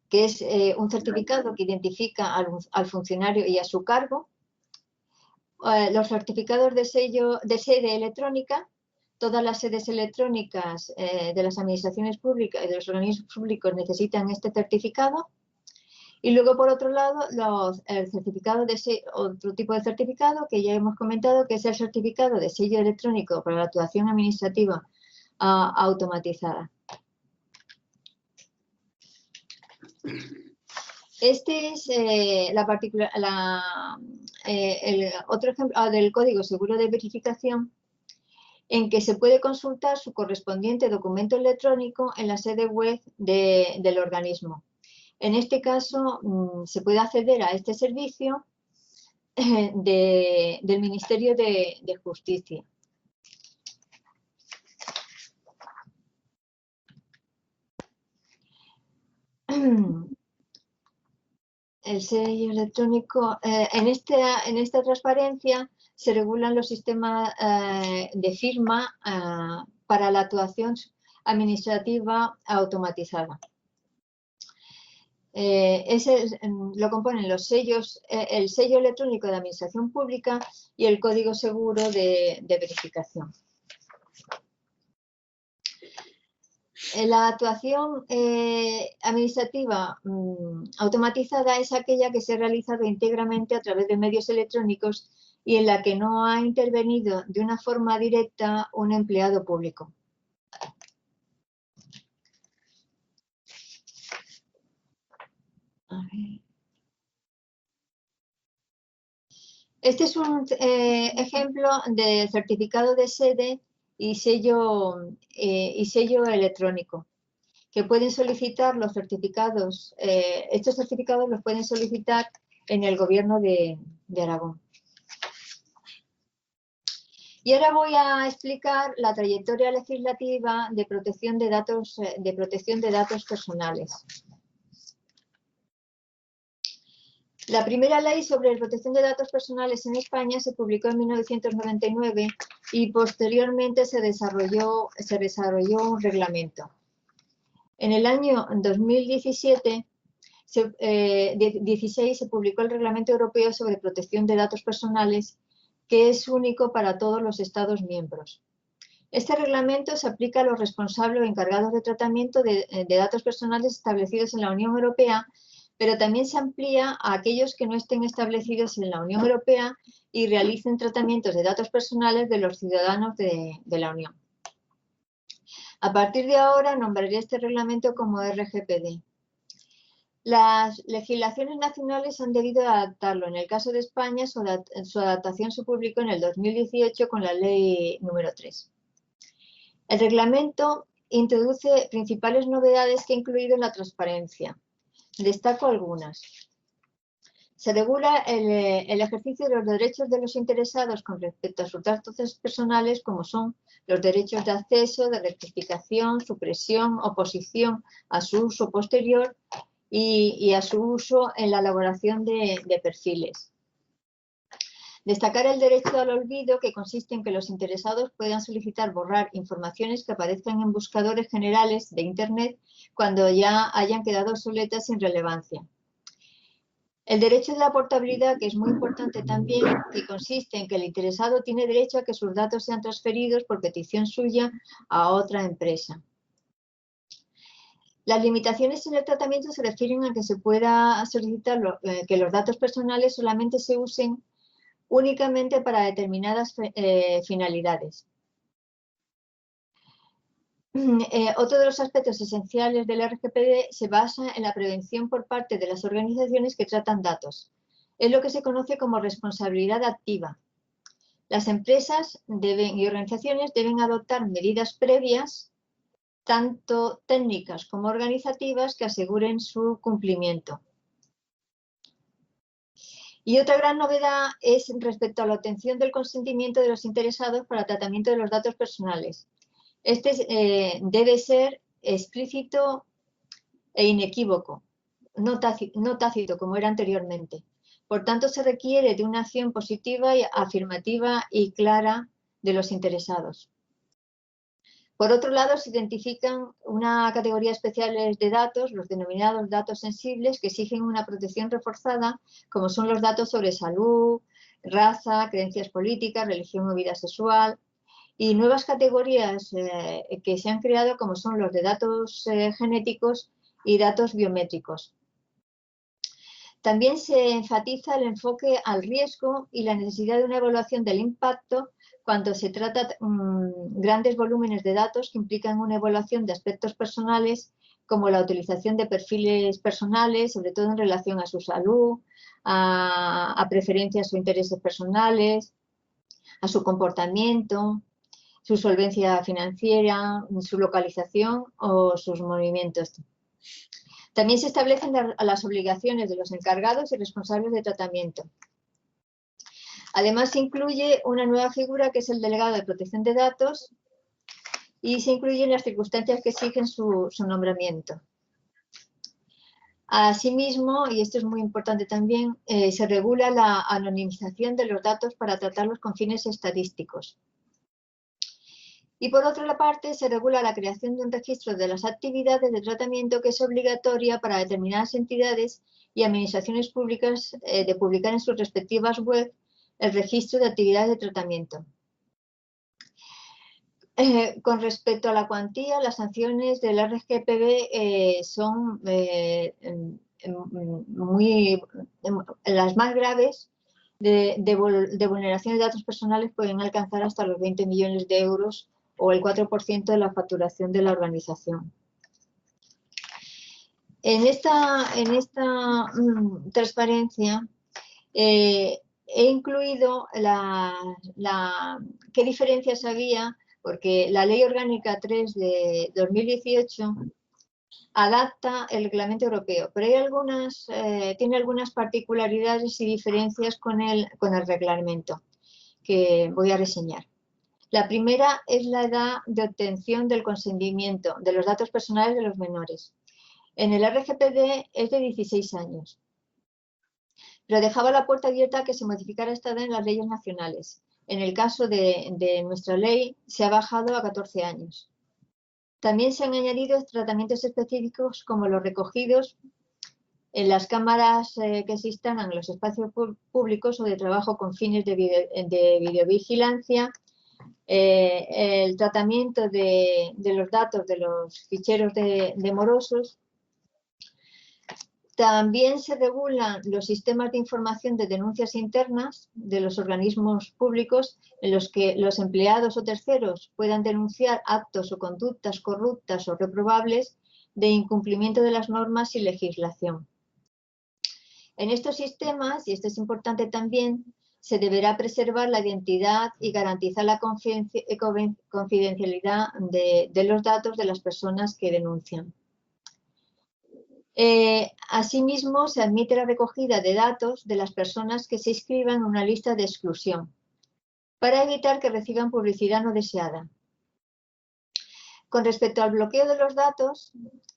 A: que es un certificado que identifica al funcionario y a su cargo. Los certificados de sede electrónica. Todas las sedes electrónicas de las administraciones públicas y de los organismos públicos necesitan este certificado. Y luego, por otro lado, el certificado otro tipo de certificado que ya hemos comentado, que es el certificado de sello electrónico para la actuación administrativa automatizada. Este es el otro ejemplo del código seguro de verificación, en que se puede consultar su correspondiente documento electrónico en la sede web del organismo. En este caso, se puede acceder a este servicio del Ministerio de Justicia. El sello electrónico, en esta transparencia se regulan los sistemas de firma para la actuación administrativa automatizada. Lo componen los sellos, el sello electrónico de administración pública y el código seguro de verificación. La actuación administrativa automatizada es aquella que se ha realizado íntegramente a través de medios electrónicos y en la que no ha intervenido de una forma directa un empleado público. A ver. Este es un ejemplo de certificado de sede y sello electrónico, que pueden solicitar los certificados. Estos certificados los pueden solicitar en el Gobierno de Aragón. Y ahora voy a explicar la trayectoria legislativa de protección de datos personales. La primera ley sobre protección de datos personales en España se publicó en 1999 y posteriormente se desarrolló un reglamento. En el año 2016 se publicó el Reglamento Europeo sobre Protección de Datos Personales, que es único para todos los Estados miembros. Este reglamento se aplica a los responsables o encargados de tratamiento de datos personales establecidos en la Unión Europea, pero también se amplía a aquellos que no estén establecidos en la Unión Europea y realicen tratamientos de datos personales de los ciudadanos de la Unión. A partir de ahora nombraré este reglamento como RGPD. Las legislaciones nacionales han debido adaptarlo. En el caso de España, su adaptación se publicó en el 2018 con la Ley número 3. El reglamento introduce principales novedades que ha incluido en la transparencia. Destaco algunas. Se regula el ejercicio de los derechos de los interesados con respecto a sus datos personales, como son los derechos de acceso, de rectificación, supresión, oposición a su uso posterior y a su uso en la elaboración de perfiles. Destacar el derecho al olvido, que consiste en que los interesados puedan solicitar borrar informaciones que aparezcan en buscadores generales de Internet cuando ya hayan quedado obsoletas sin relevancia. El derecho de la portabilidad, que es muy importante también, que consiste en que el interesado tiene derecho a que sus datos sean transferidos por petición suya a otra empresa. Las limitaciones en el tratamiento se refieren a que se pueda solicitar que los datos personales solamente se usen únicamente para determinadas finalidades. Otro de los aspectos esenciales del RGPD se basa en la prevención por parte de las organizaciones que tratan datos. Es lo que se conoce como responsabilidad activa. Las empresas y organizaciones deben adoptar medidas previas, tanto técnicas como organizativas, que aseguren su cumplimiento. Y otra gran novedad es respecto a la obtención del consentimiento de los interesados para el tratamiento de los datos personales. Este debe ser explícito e inequívoco, no tácito como era anteriormente. Por tanto, se requiere de una acción positiva, afirmativa y clara de los interesados. Por otro lado, se identifican una categoría especial de datos, los denominados datos sensibles, que exigen una protección reforzada, como son los datos sobre salud, raza, creencias políticas, religión o vida sexual, y nuevas categorías que se han creado, como son los de datos genéticos y datos biométricos. También se enfatiza el enfoque al riesgo y la necesidad de una evaluación del impacto cuando se trata de grandes volúmenes de datos que implican una evaluación de aspectos personales, como la utilización de perfiles personales, sobre todo en relación a su salud, a preferencias o intereses personales, a su comportamiento, su solvencia financiera, su localización o sus movimientos. También se establecen las obligaciones de los encargados y responsables de tratamiento. Además, se incluye una nueva figura que es el delegado de protección de datos y se incluyen las circunstancias que exigen su nombramiento. Asimismo, y esto es muy importante también, se regula la anonimización de los datos para tratarlos con fines estadísticos. Y por otra parte, se regula la creación de un registro de las actividades de tratamiento que es obligatoria para determinadas entidades y administraciones públicas de publicar en sus respectivas web el registro de actividades de tratamiento. Con respecto a la cuantía, las sanciones del RGPD son las más graves de vulneración de datos personales pueden alcanzar hasta los 20 millones de euros o el 4% de la facturación de la organización. En esta transparencia he incluido qué diferencias había, porque la Ley Orgánica 3 de 2018 adapta el reglamento europeo, pero tiene algunas particularidades y diferencias con el reglamento que voy a reseñar. La primera es la edad de obtención del consentimiento de los datos personales de los menores. En el RGPD es de 16 años, pero dejaba la puerta abierta a que se modificara esta edad en las leyes nacionales. En el caso de nuestra ley se ha bajado a 14 años. También se han añadido tratamientos específicos como los recogidos en las cámaras que se instalan en los espacios públicos o de trabajo con fines de videovigilancia, el tratamiento de los datos de los ficheros de morosos. También se regulan los sistemas de información de denuncias internas de los organismos públicos en los que los empleados o terceros puedan denunciar actos o conductas corruptas o reprobables de incumplimiento de las normas y legislación. En estos sistemas, y esto es importante también, se deberá preservar la identidad y garantizar la confidencialidad de los datos de las personas que denuncian. Asimismo, se admite la recogida de datos de las personas que se inscriban en una lista de exclusión para evitar que reciban publicidad no deseada. Con respecto al bloqueo de los datos,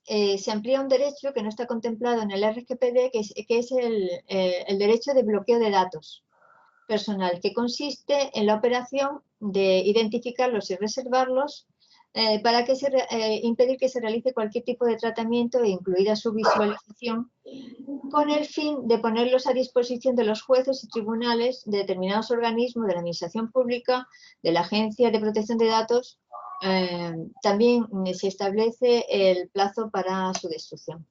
A: se amplía un derecho que no está contemplado en el RGPD, que es el derecho de bloqueo de datos personal, que consiste en la operación de identificarlos y reservarlos para impedir que se realice cualquier tipo de tratamiento, incluida su visualización, con el fin de ponerlos a disposición de los jueces y tribunales de determinados organismos de la administración pública, de la Agencia de Protección de Datos. También se establece el plazo para su destrucción.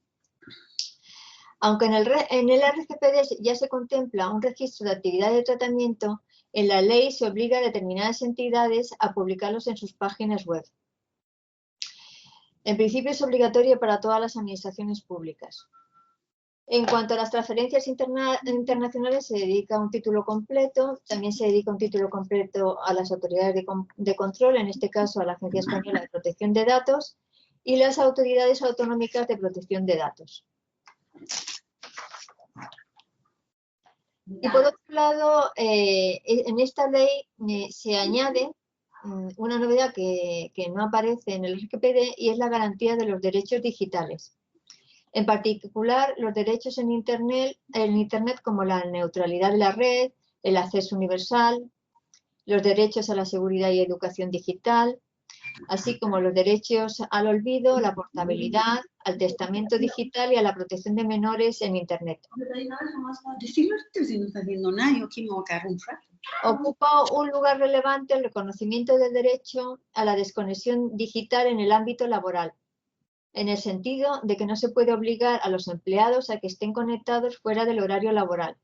A: Aunque en el RGPD ya se contempla un registro de actividades de tratamiento, en la ley se obliga a determinadas entidades a publicarlos en sus páginas web. En principio es obligatorio para todas las administraciones públicas. En cuanto a las transferencias internacionales, se dedica un título completo, también se dedica un título completo a las autoridades de control, en este caso a la Agencia Española de Protección de Datos y las autoridades autonómicas de protección de datos. Y por otro lado, en esta ley se añade una novedad que no aparece en el RGPD y es la garantía de los derechos digitales. En particular, los derechos en Internet como la neutralidad de la red, el acceso universal, los derechos a la seguridad y educación digital, así como los derechos al olvido, la portabilidad, al testamento digital y a la protección de menores en Internet. Ocupa un lugar relevante el reconocimiento del derecho a la desconexión digital en el ámbito laboral, en el sentido de que no se puede obligar a los empleados a que estén conectados fuera del horario laboral,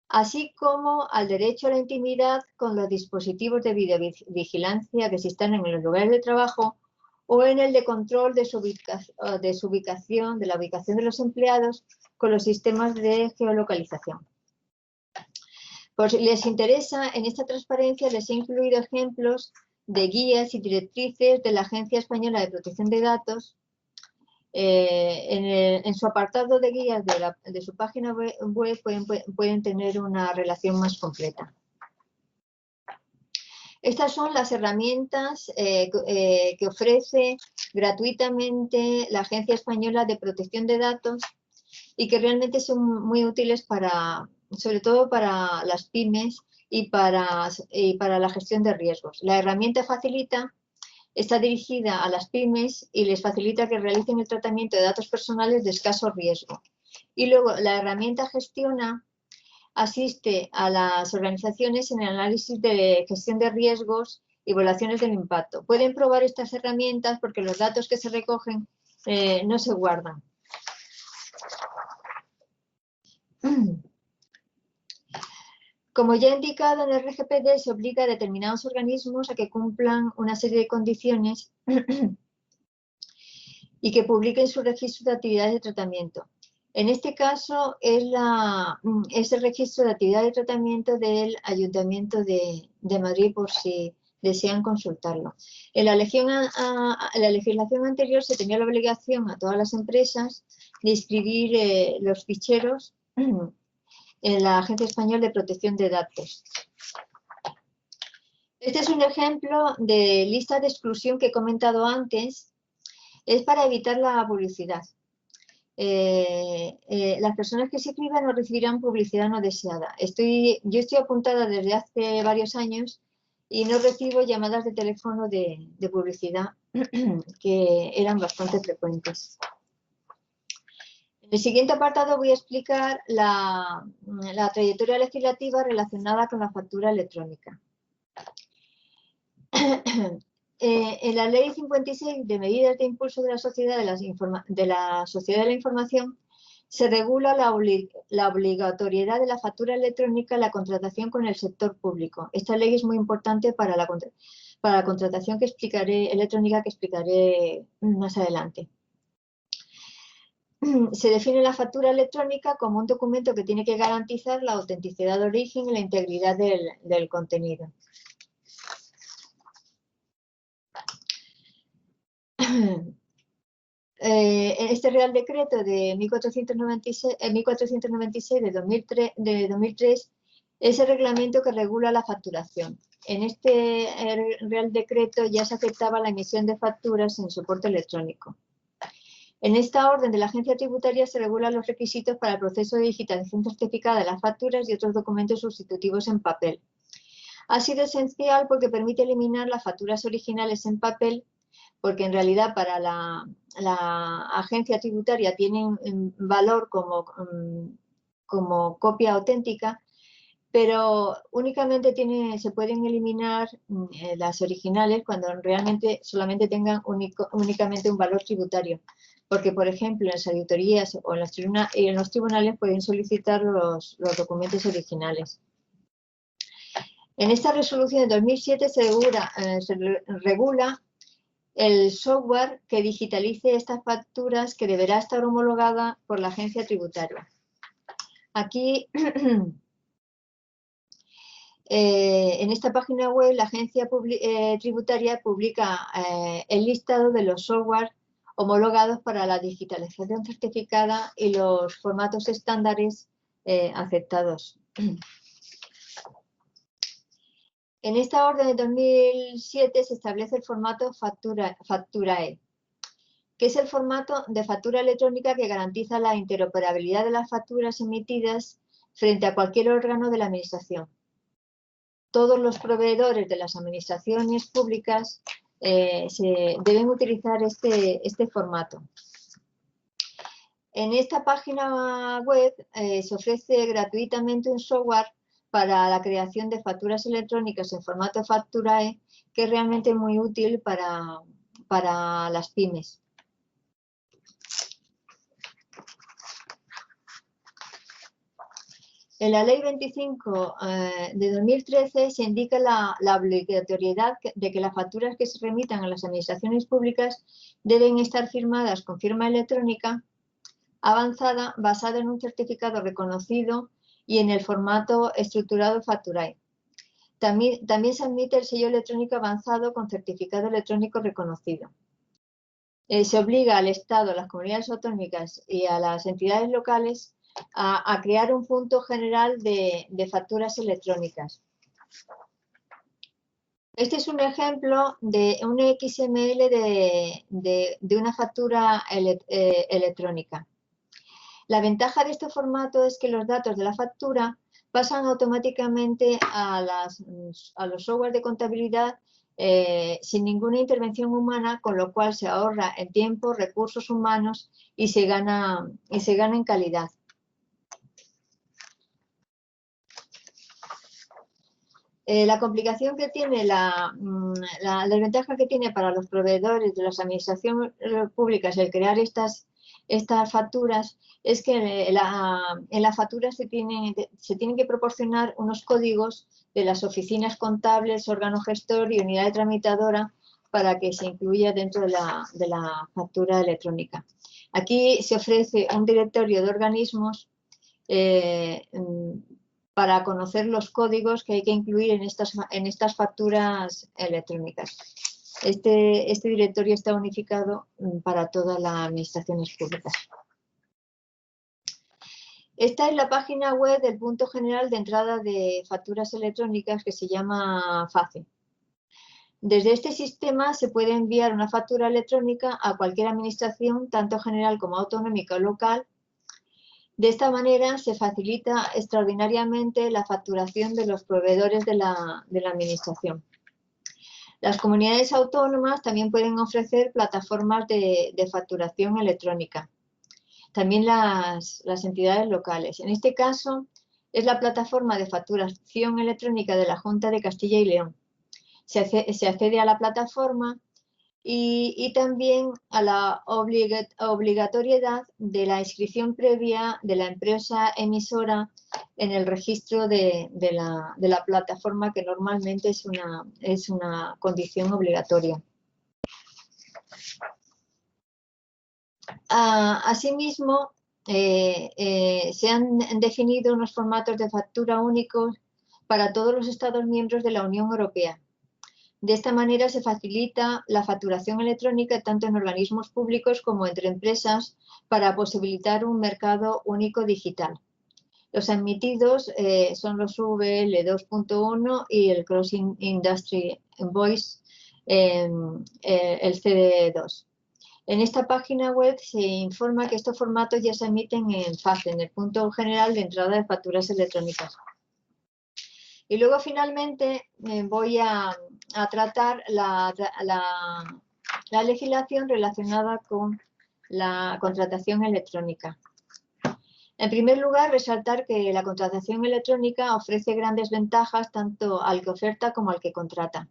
A: así como al derecho a la intimidad con los dispositivos de videovigilancia que existan en los lugares de trabajo o en el de control de la ubicación de los empleados con los sistemas de geolocalización. Por si les interesa, en esta transparencia les he incluido ejemplos de guías y directrices de la Agencia Española de Protección de Datos. En su apartado de guías de su página web pueden tener una relación más completa. Estas son las herramientas que ofrece gratuitamente la Agencia Española de Protección de Datos y que realmente son muy útiles sobre todo para las pymes y para la gestión de riesgos. La herramienta está dirigida a las pymes y les facilita que realicen el tratamiento de datos personales de escaso riesgo. Y luego la herramienta asiste a las organizaciones en el análisis de gestión de riesgos y evaluaciones del impacto. Pueden probar estas herramientas porque los datos que se recogen no se guardan. Como ya he indicado, en el RGPD se obliga a determinados organismos a que cumplan una serie de condiciones y que publiquen su registro de actividades de tratamiento. En este caso es el registro de actividades de tratamiento del Ayuntamiento de Madrid, por si desean consultarlo. En la legislación anterior se tenía la obligación a todas las empresas de inscribir los ficheros en la Agencia Española de Protección de Datos. Este es un ejemplo de lista de exclusión que he comentado antes. Es para evitar la publicidad. Las personas que se inscriban no recibirán publicidad no deseada. Yo estoy apuntada desde hace varios años y no recibo llamadas de teléfono de publicidad que eran bastante frecuentes. En el siguiente apartado voy a explicar la trayectoria legislativa relacionada con la factura electrónica. En la Ley 56 de Medidas de Impulso de la Sociedad de la Información se regula la obligatoriedad de la factura electrónica en la contratación con el sector público. Esta ley es muy importante para la contratación electrónica que explicaré más adelante. Se define la factura electrónica como un documento que tiene que garantizar la autenticidad de origen y la integridad del contenido. Este Real Decreto de 1496 de 2003 es el reglamento que regula la facturación. En este Real Decreto ya se aceptaba la emisión de facturas en soporte electrónico. En esta orden de la Agencia Tributaria se regulan los requisitos para el proceso de digitalización certificada de las facturas y otros documentos sustitutivos en papel. Ha sido esencial porque permite eliminar las facturas originales en papel, porque en realidad para la Agencia Tributaria tienen valor como copia auténtica, pero únicamente se pueden eliminar las originales cuando realmente solamente tengan únicamente un valor tributario. Porque, por ejemplo, en las auditorías o en los tribunales pueden solicitar los documentos originales. En esta resolución de 2007 se regula el software que digitalice estas facturas, que deberá estar homologada por la Agencia Tributaria. Aquí, en esta página web, la Agencia Tributaria publica el listado de los software homologados para la digitalización certificada y los formatos estándares aceptados. En esta orden de 2007 se establece el formato Facturae, que es el formato de factura electrónica que garantiza la interoperabilidad de las facturas emitidas frente a cualquier órgano de la Administración. Todos los proveedores de las administraciones públicas deben utilizar este formato. En esta página web se ofrece gratuitamente un software para la creación de facturas electrónicas en formato Facturae, que es realmente muy útil para las pymes. En la Ley 25 de 2013 se indica la obligatoriedad de que las facturas que se remitan a las administraciones públicas deben estar firmadas con firma electrónica avanzada basada en un certificado reconocido y en el formato estructurado Facturae. También se admite el sello electrónico avanzado con certificado electrónico reconocido. Se obliga al Estado, a las comunidades autonómicas y a las entidades locales a crear un punto general de facturas electrónicas. Este es un ejemplo de un XML de una factura electrónica. La ventaja de este formato es que los datos de la factura pasan automáticamente a los software de contabilidad sin ninguna intervención humana, con lo cual se ahorra en tiempo, recursos humanos y se gana en calidad. La complicación que tiene, la desventaja que tiene para los proveedores de las administraciones públicas el crear estas facturas es que en la factura se tienen que proporcionar unos códigos de las oficinas contables, órgano gestor y unidad tramitadora para que se incluya dentro de la factura electrónica. Aquí se ofrece un directorio de organismos para conocer los códigos que hay que incluir en estas facturas electrónicas. Este directorio está unificado para todas las administraciones públicas. Esta es la página web del punto general de entrada de facturas electrónicas que se llama FACE. Desde este sistema se puede enviar una factura electrónica a cualquier administración, tanto general como autonómica o local. De esta manera se facilita extraordinariamente la facturación de los proveedores de la administración. Las comunidades autónomas también pueden ofrecer plataformas de facturación electrónica. También las entidades locales. En este caso es la plataforma de facturación electrónica de la Junta de Castilla y León. Se accede a la plataforma y también a la obligatoriedad de la inscripción previa de la empresa emisora en el registro de la plataforma, que normalmente es una condición obligatoria. Asimismo, se han definido unos formatos de factura únicos para todos los Estados miembros de la Unión Europea. De esta manera se facilita la facturación electrónica tanto en organismos públicos como entre empresas para posibilitar un mercado único digital. Los admitidos son los VL 2.1 y el Cross Industry Voice, el CD2. En esta página web se informa que estos formatos ya se emiten en FACE, en el punto general de entrada de facturas electrónicas. Y luego finalmente voy a tratar la legislación relacionada con la contratación electrónica. En primer lugar, resaltar que la contratación electrónica ofrece grandes ventajas tanto al que oferta como al que contrata.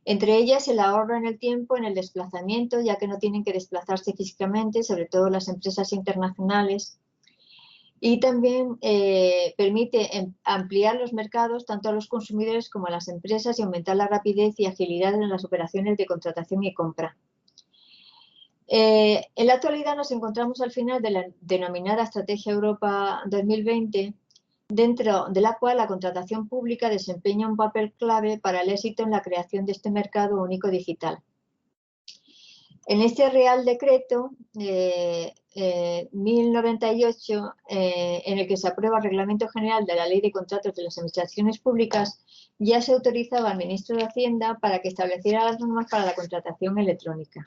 A: Entre ellas, el ahorro en el tiempo, en el desplazamiento, ya que no tienen que desplazarse físicamente, sobre todo las empresas internacionales. Y también permite ampliar los mercados tanto a los consumidores como a las empresas y aumentar la rapidez y agilidad en las operaciones de contratación y compra. En la actualidad nos encontramos al final de la denominada Estrategia Europa 2020, dentro de la cual la contratación pública desempeña un papel clave para el éxito en la creación de este mercado único digital. En este Real Decreto 1098, en el que se aprueba el Reglamento General de la Ley de Contratos de las Administraciones Públicas, ya se autorizaba al Ministro de Hacienda para que estableciera las normas para la contratación electrónica.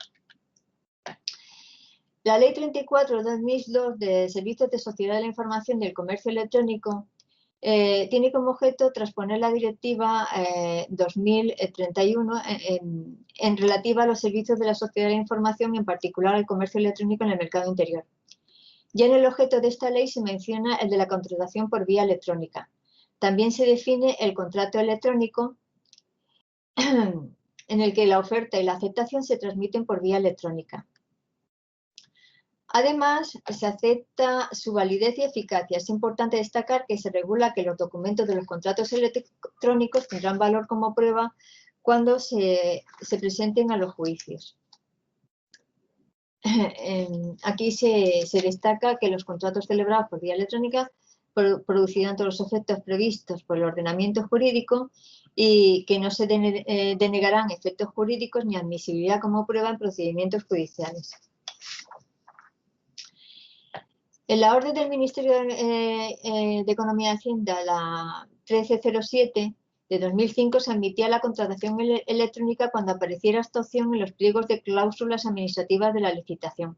A: La Ley 34/2002 de Servicios de Sociedad de la Información y el Comercio Electrónico tiene como objeto transponer la Directiva 2031 en relativa a los servicios de la sociedad de la información, en particular al comercio electrónico en el mercado interior. Ya en el objeto de esta ley se menciona el de la contratación por vía electrónica. También se define el contrato electrónico en el que la oferta y la aceptación se transmiten por vía electrónica. Además, se acepta su validez y eficacia. Es importante destacar que se regula que los documentos de los contratos electrónicos tendrán valor como prueba cuando se presenten a los juicios. Aquí se destaca que los contratos celebrados por vía electrónica producirán todos los efectos previstos por el ordenamiento jurídico y que no se denegarán efectos jurídicos ni admisibilidad como prueba en procedimientos judiciales. En la orden del Ministerio de Economía y Hacienda, la 1307 de 2005, se admitía la contratación electrónica cuando apareciera esta opción en los pliegos de cláusulas administrativas de la licitación.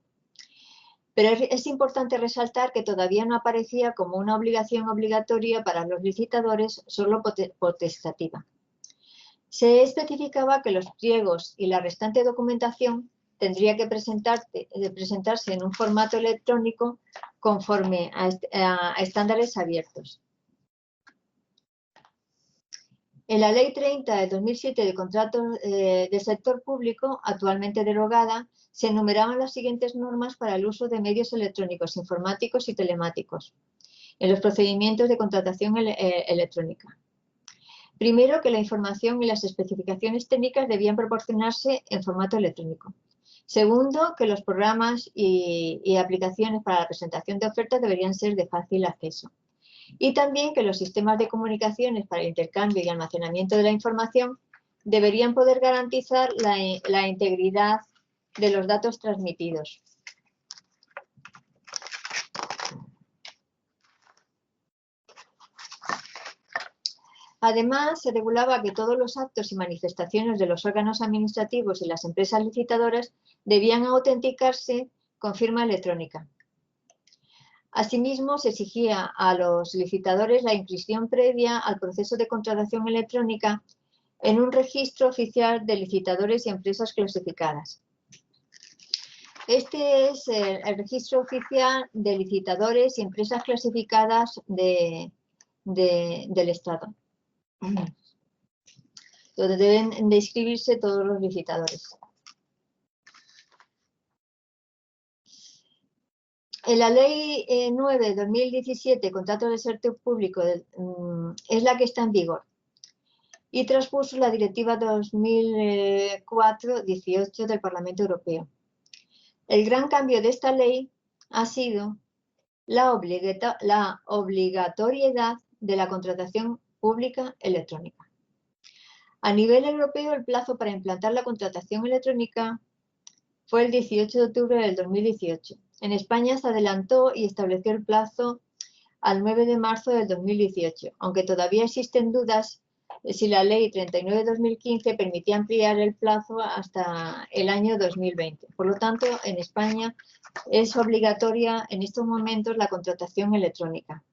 A: Pero es importante resaltar que todavía no aparecía como una obligación obligatoria para los licitadores, solo potestativa. Se especificaba que los pliegos y la restante documentación tendría que presentarse en un formato electrónico conforme a estándares abiertos. En la Ley 30 de 2007 de contratos del sector público, actualmente derogada, se enumeraban las siguientes normas para el uso de medios electrónicos, informáticos y telemáticos en los procedimientos de contratación electrónica. Primero, que la información y las especificaciones técnicas debían proporcionarse en formato electrónico. Segundo, que los programas y aplicaciones para la presentación de ofertas deberían ser de fácil acceso. Y también que los sistemas de comunicaciones para el intercambio y almacenamiento de la información deberían poder garantizar la integridad de los datos transmitidos. Además, se regulaba que todos los actos y manifestaciones de los órganos administrativos y las empresas licitadoras debían autenticarse con firma electrónica. Asimismo, se exigía a los licitadores la inscripción previa al proceso de contratación electrónica en un registro oficial de licitadores y empresas clasificadas. Este es el registro oficial de licitadores y empresas clasificadas del Estado, donde deben de inscribirse todos los licitadores. En la Ley 9 de 2017, Contratos del Sector Público, es la que está en vigor y transpuso la Directiva 2004/18 del Parlamento Europeo. El gran cambio de esta ley ha sido la obligatoriedad de la contratación pública electrónica. A nivel europeo, el plazo para implantar la contratación electrónica fue el 18 de octubre del 2018. En España se adelantó y estableció el plazo al 9 de marzo del 2018, aunque todavía existen dudas de si la Ley 39/2015 permitía ampliar el plazo hasta el año 2020. Por lo tanto, en España es obligatoria en estos momentos la contratación electrónica.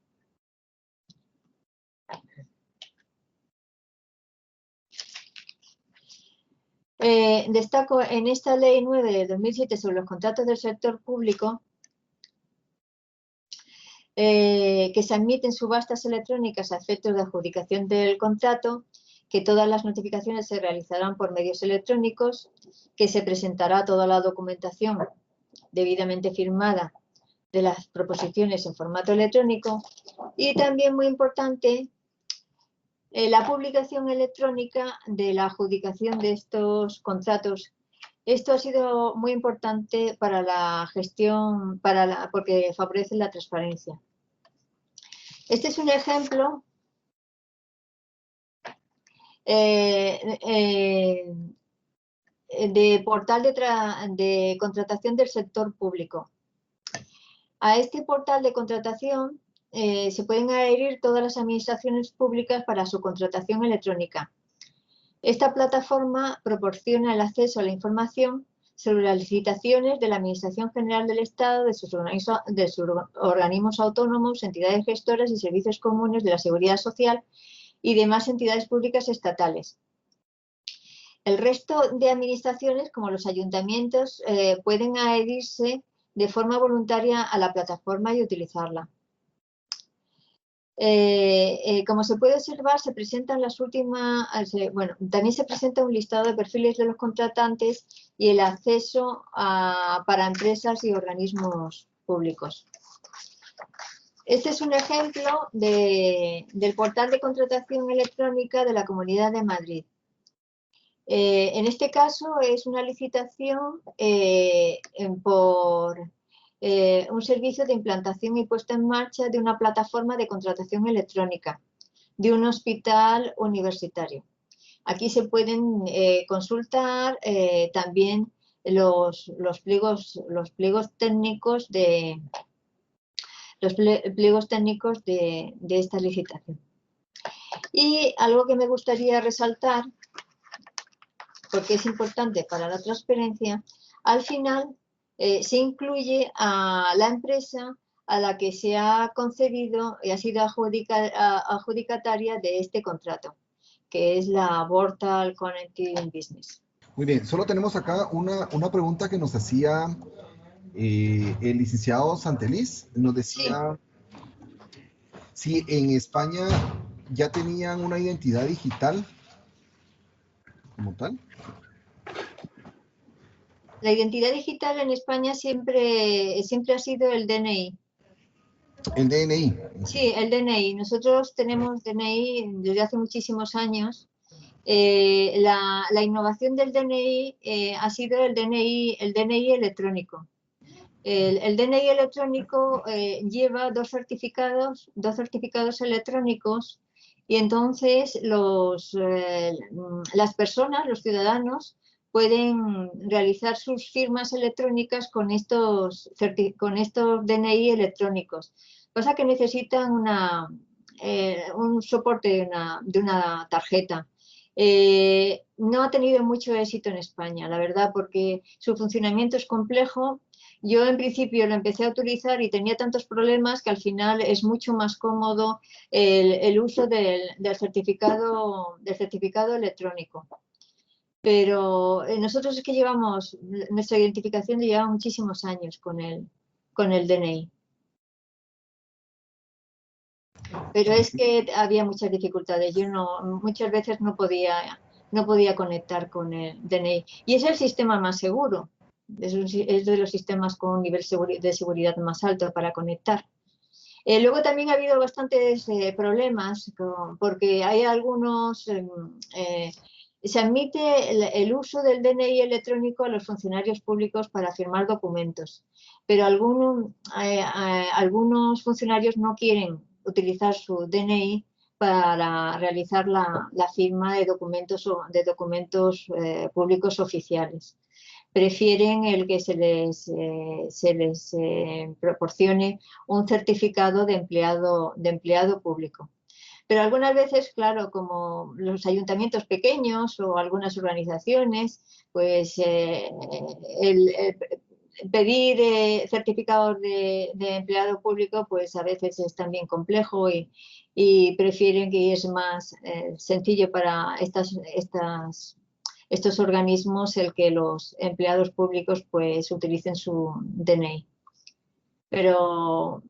A: Destaco en esta Ley 9 de 2007 sobre los contratos del sector público que se admiten subastas electrónicas a efectos de adjudicación del contrato, que todas las notificaciones se realizarán por medios electrónicos, que se presentará toda la documentación debidamente firmada de las proposiciones en formato electrónico y también, muy importante, la publicación electrónica de la adjudicación de estos contratos. Esto ha sido muy importante para la gestión, porque favorece la transparencia. Este es un ejemplo de portal de contratación del sector público. A este portal de contratación se pueden adherir todas las administraciones públicas para su contratación electrónica. Esta plataforma proporciona el acceso a la información sobre las licitaciones de la Administración General del Estado, de sus organismos autónomos, entidades gestoras y servicios comunes de la Seguridad Social y demás entidades públicas estatales. El resto de administraciones, como los ayuntamientos, pueden adherirse de forma voluntaria a la plataforma y utilizarla. Como se puede observar, se presentan las últimas, también se presenta un listado de perfiles de los contratantes y el acceso para empresas y organismos públicos. Este es un ejemplo del portal de contratación electrónica de la Comunidad de Madrid. En este caso es una licitación por un servicio de implantación y puesta en marcha de una plataforma de contratación electrónica de un hospital universitario. Aquí se pueden consultar también los pliegos técnicos de esta licitación. Y algo que me gustaría resaltar, porque es importante para la transparencia, al final se incluye a la empresa a la que se ha concedido y ha sido adjudicataria de este contrato, que es la Portal Connecting Business.
B: Muy bien, solo tenemos acá una pregunta que nos hacía el licenciado Santeliz. Nos decía si en España ya tenían una identidad digital como tal.
A: La identidad digital en España siempre ha sido el DNI.
B: El DNI.
A: Sí, el DNI. Nosotros tenemos DNI desde hace muchísimos años. La innovación del DNI ha sido el DNI electrónico. El DNI electrónico lleva dos certificados electrónicos y entonces las personas, los ciudadanos, pueden realizar sus firmas electrónicas con estos DNI electrónicos. Pasa que necesitan un soporte de una tarjeta. No ha tenido mucho éxito en España, la verdad, porque su funcionamiento es complejo. Yo en principio lo empecé a utilizar y tenía tantos problemas que al final es mucho más cómodo el uso del certificado electrónico. Pero nosotros es que nuestra identificación lleva muchísimos años con el DNI. Pero es que había muchas dificultades. Yo muchas veces no podía conectar con el DNI. Y es el sistema más seguro. Es de los sistemas con un nivel de seguridad más alto para conectar. Luego también ha habido bastantes problemas porque hay algunos... se admite el uso del DNI electrónico a los funcionarios públicos para firmar documentos, pero algunos funcionarios no quieren utilizar su DNI para realizar la firma de documentos públicos oficiales. Prefieren el que se les proporcione un certificado de empleado público. Pero algunas veces, claro, como los ayuntamientos pequeños o algunas organizaciones, pues pedir certificados de empleado público, pues a veces es también complejo y prefieren que es más sencillo para estos organismos el que los empleados públicos pues utilicen su DNI. Pero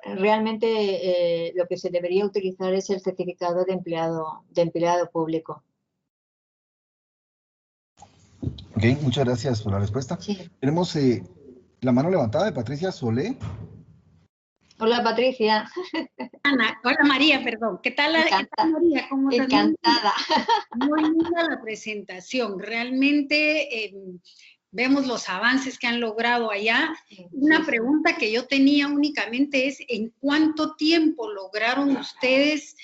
A: realmente lo que se debería utilizar es el certificado de empleado público.
B: Ok, muchas gracias por la respuesta. Sí. Tenemos la mano levantada de Patricia Solé.
A: Hola, Patricia.
C: Ana, hola María, perdón. ¿Qué tal, María? ¿Cómo estás?
A: Encantada.
C: Muy linda la presentación. Realmente vemos los avances que han logrado allá. Una pregunta que yo tenía únicamente es, ¿en cuánto tiempo lograron ustedes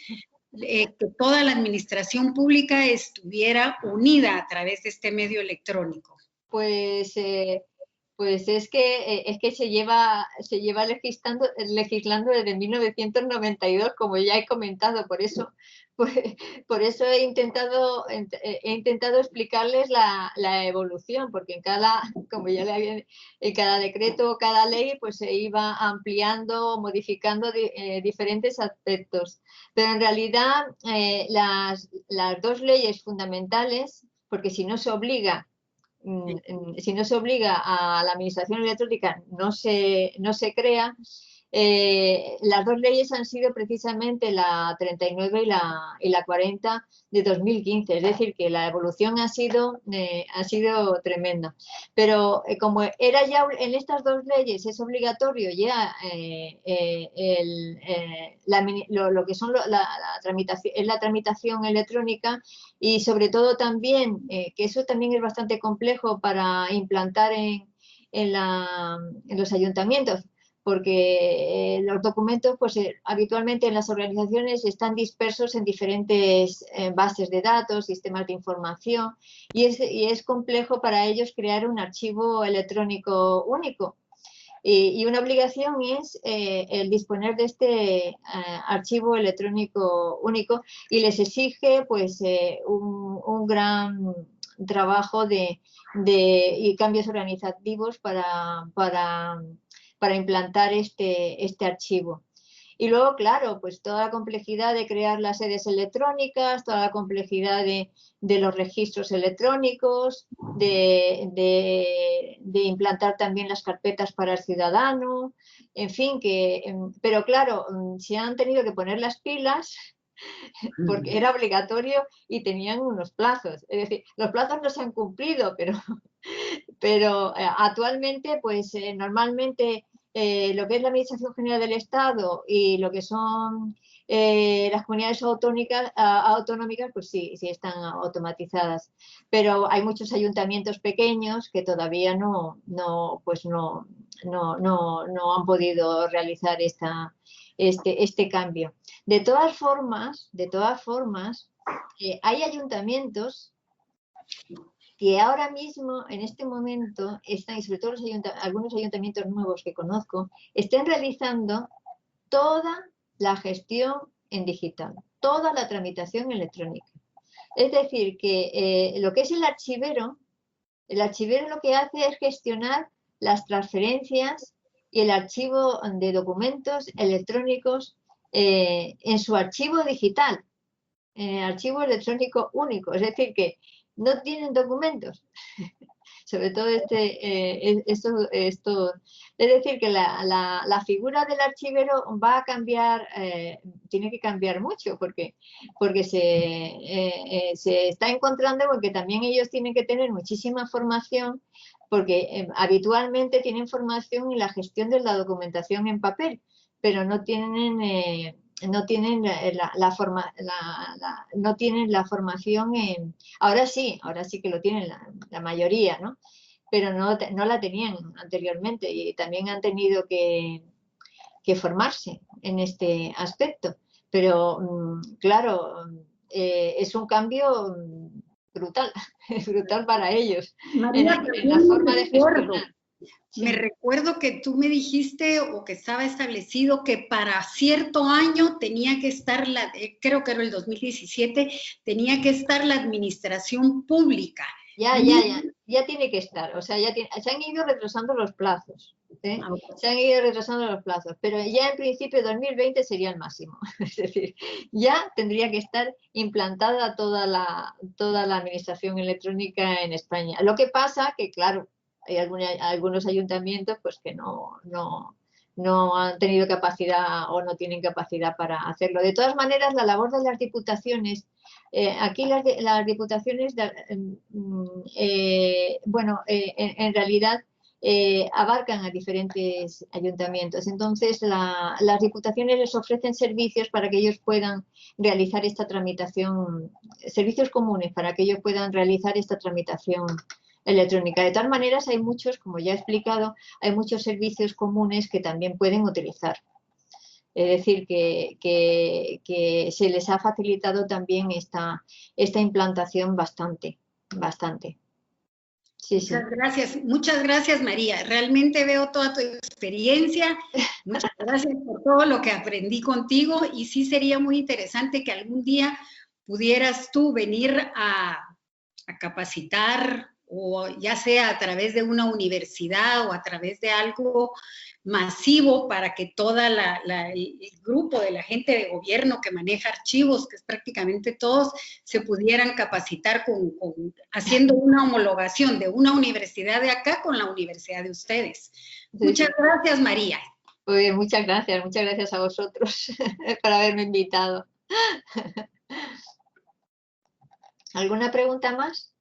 C: que toda la administración pública estuviera unida a través de este medio electrónico?
A: Pues Pues es que se lleva legislando desde 1992, como ya he comentado, pues, por eso he intentado explicarles la evolución, porque como ya le había, en cada decreto o cada ley, pues se iba ampliando, modificando diferentes aspectos. Pero en realidad las dos leyes fundamentales, porque si no se obliga a la administración electrónica, no se crea. Las dos leyes han sido precisamente la 39 y la 40 de 2015, es decir, que la evolución ha sido tremenda. Pero como era ya en estas dos leyes es obligatorio ya lo que son la tramitación electrónica, y sobre todo también, que eso también es bastante complejo para implantar en los ayuntamientos, porque los documentos pues habitualmente en las organizaciones están dispersos en diferentes bases de datos, sistemas de información, y es complejo para ellos crear un archivo electrónico único. Y una obligación es el disponer de este archivo electrónico único, y les exige pues un gran trabajo y cambios organizativos para implantar este archivo. Y luego, claro, pues toda la complejidad de crear las sedes electrónicas, toda la complejidad de los registros electrónicos, de implantar también las carpetas para el ciudadano, en fin, pero claro, se han tenido que poner las pilas porque era obligatorio y tenían unos plazos. Es decir, los plazos no se han cumplido, pero actualmente, pues normalmente lo que es la Administración General del Estado y lo que son las comunidades autonómicas, pues sí están automatizadas. Pero hay muchos ayuntamientos pequeños que todavía no han podido realizar este cambio. De todas formas, hay ayuntamientos que ahora mismo, en este momento, están, y sobre todo algunos ayuntamientos nuevos que conozco, están realizando toda la gestión en digital, toda la tramitación electrónica. Es decir, que lo que es el archivero lo que hace es gestionar las transferencias y el archivo de documentos electrónicos en su archivo digital, en el archivo electrónico único. Es decir, que no tienen documentos. Sobre todo esto. Es decir, que la figura del archivero va a cambiar, tiene que cambiar mucho, porque se está encontrando con que también ellos tienen que tener muchísima formación, porque habitualmente tienen formación en la gestión de la documentación en papel, pero no tienen la formación ahora sí que lo tienen la mayoría, ¿no? Pero no la tenían anteriormente, y también han tenido que formarse en este aspecto. Pero claro, es un cambio brutal, brutal para ellos,
C: María,
A: en la forma de gestionar.
C: Sí. Me recuerdo que tú me dijiste, o que estaba establecido, que para cierto año tenía que estar, creo que era el 2017, tenía que estar la administración pública.
A: Ya tiene que estar. O sea, se han ido retrasando los plazos. Se han ido retrasando los plazos, pero ya en principio 2020 sería el máximo. Es decir, ya tendría que estar implantada toda la administración electrónica en España. Lo que pasa que, claro, hay algunos ayuntamientos pues que no han tenido capacidad o no tienen capacidad para hacerlo. De todas maneras, la labor de las diputaciones, aquí las diputaciones, en realidad abarcan a diferentes ayuntamientos. Entonces, las diputaciones les ofrecen servicios para que ellos puedan realizar esta tramitación, servicios comunes para que ellos puedan realizar esta tramitación electrónica. De todas maneras, hay muchos, como ya he explicado, hay muchos servicios comunes que también pueden utilizar. Es decir, que se les ha facilitado también esta implantación bastante. Sí, sí.
C: Muchas gracias, María. Realmente veo toda tu experiencia. Muchas gracias por todo lo que aprendí contigo y sí sería muy interesante que algún día pudieras tú venir a capacitar, o ya sea a través de una universidad o a través de algo masivo para que toda el grupo de la gente de gobierno que maneja archivos, que es prácticamente todos, se pudieran capacitar haciendo una homologación de una universidad de acá con la universidad de ustedes.
A: Sí,
C: muchas gracias, María.
A: Pues muchas gracias a vosotros por haberme invitado. ¿Alguna pregunta más?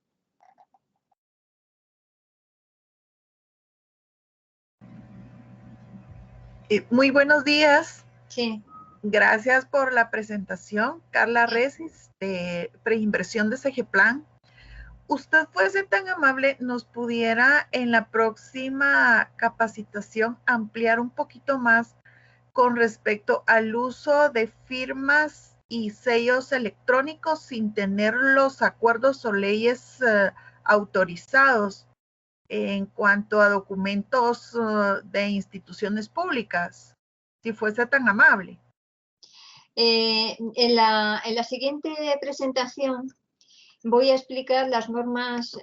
D: Muy buenos días.
A: Sí.
D: Gracias por la presentación. Carla Resis, de Preinversión de Segeplan. ¿Usted fuese tan amable, nos pudiera en la próxima capacitación ampliar un poquito más con respecto al uso de firmas y sellos electrónicos sin tener los acuerdos o leyes autorizados en cuanto a documentos de instituciones públicas, si fuese tan amable?
A: En la siguiente presentación voy a explicar las normas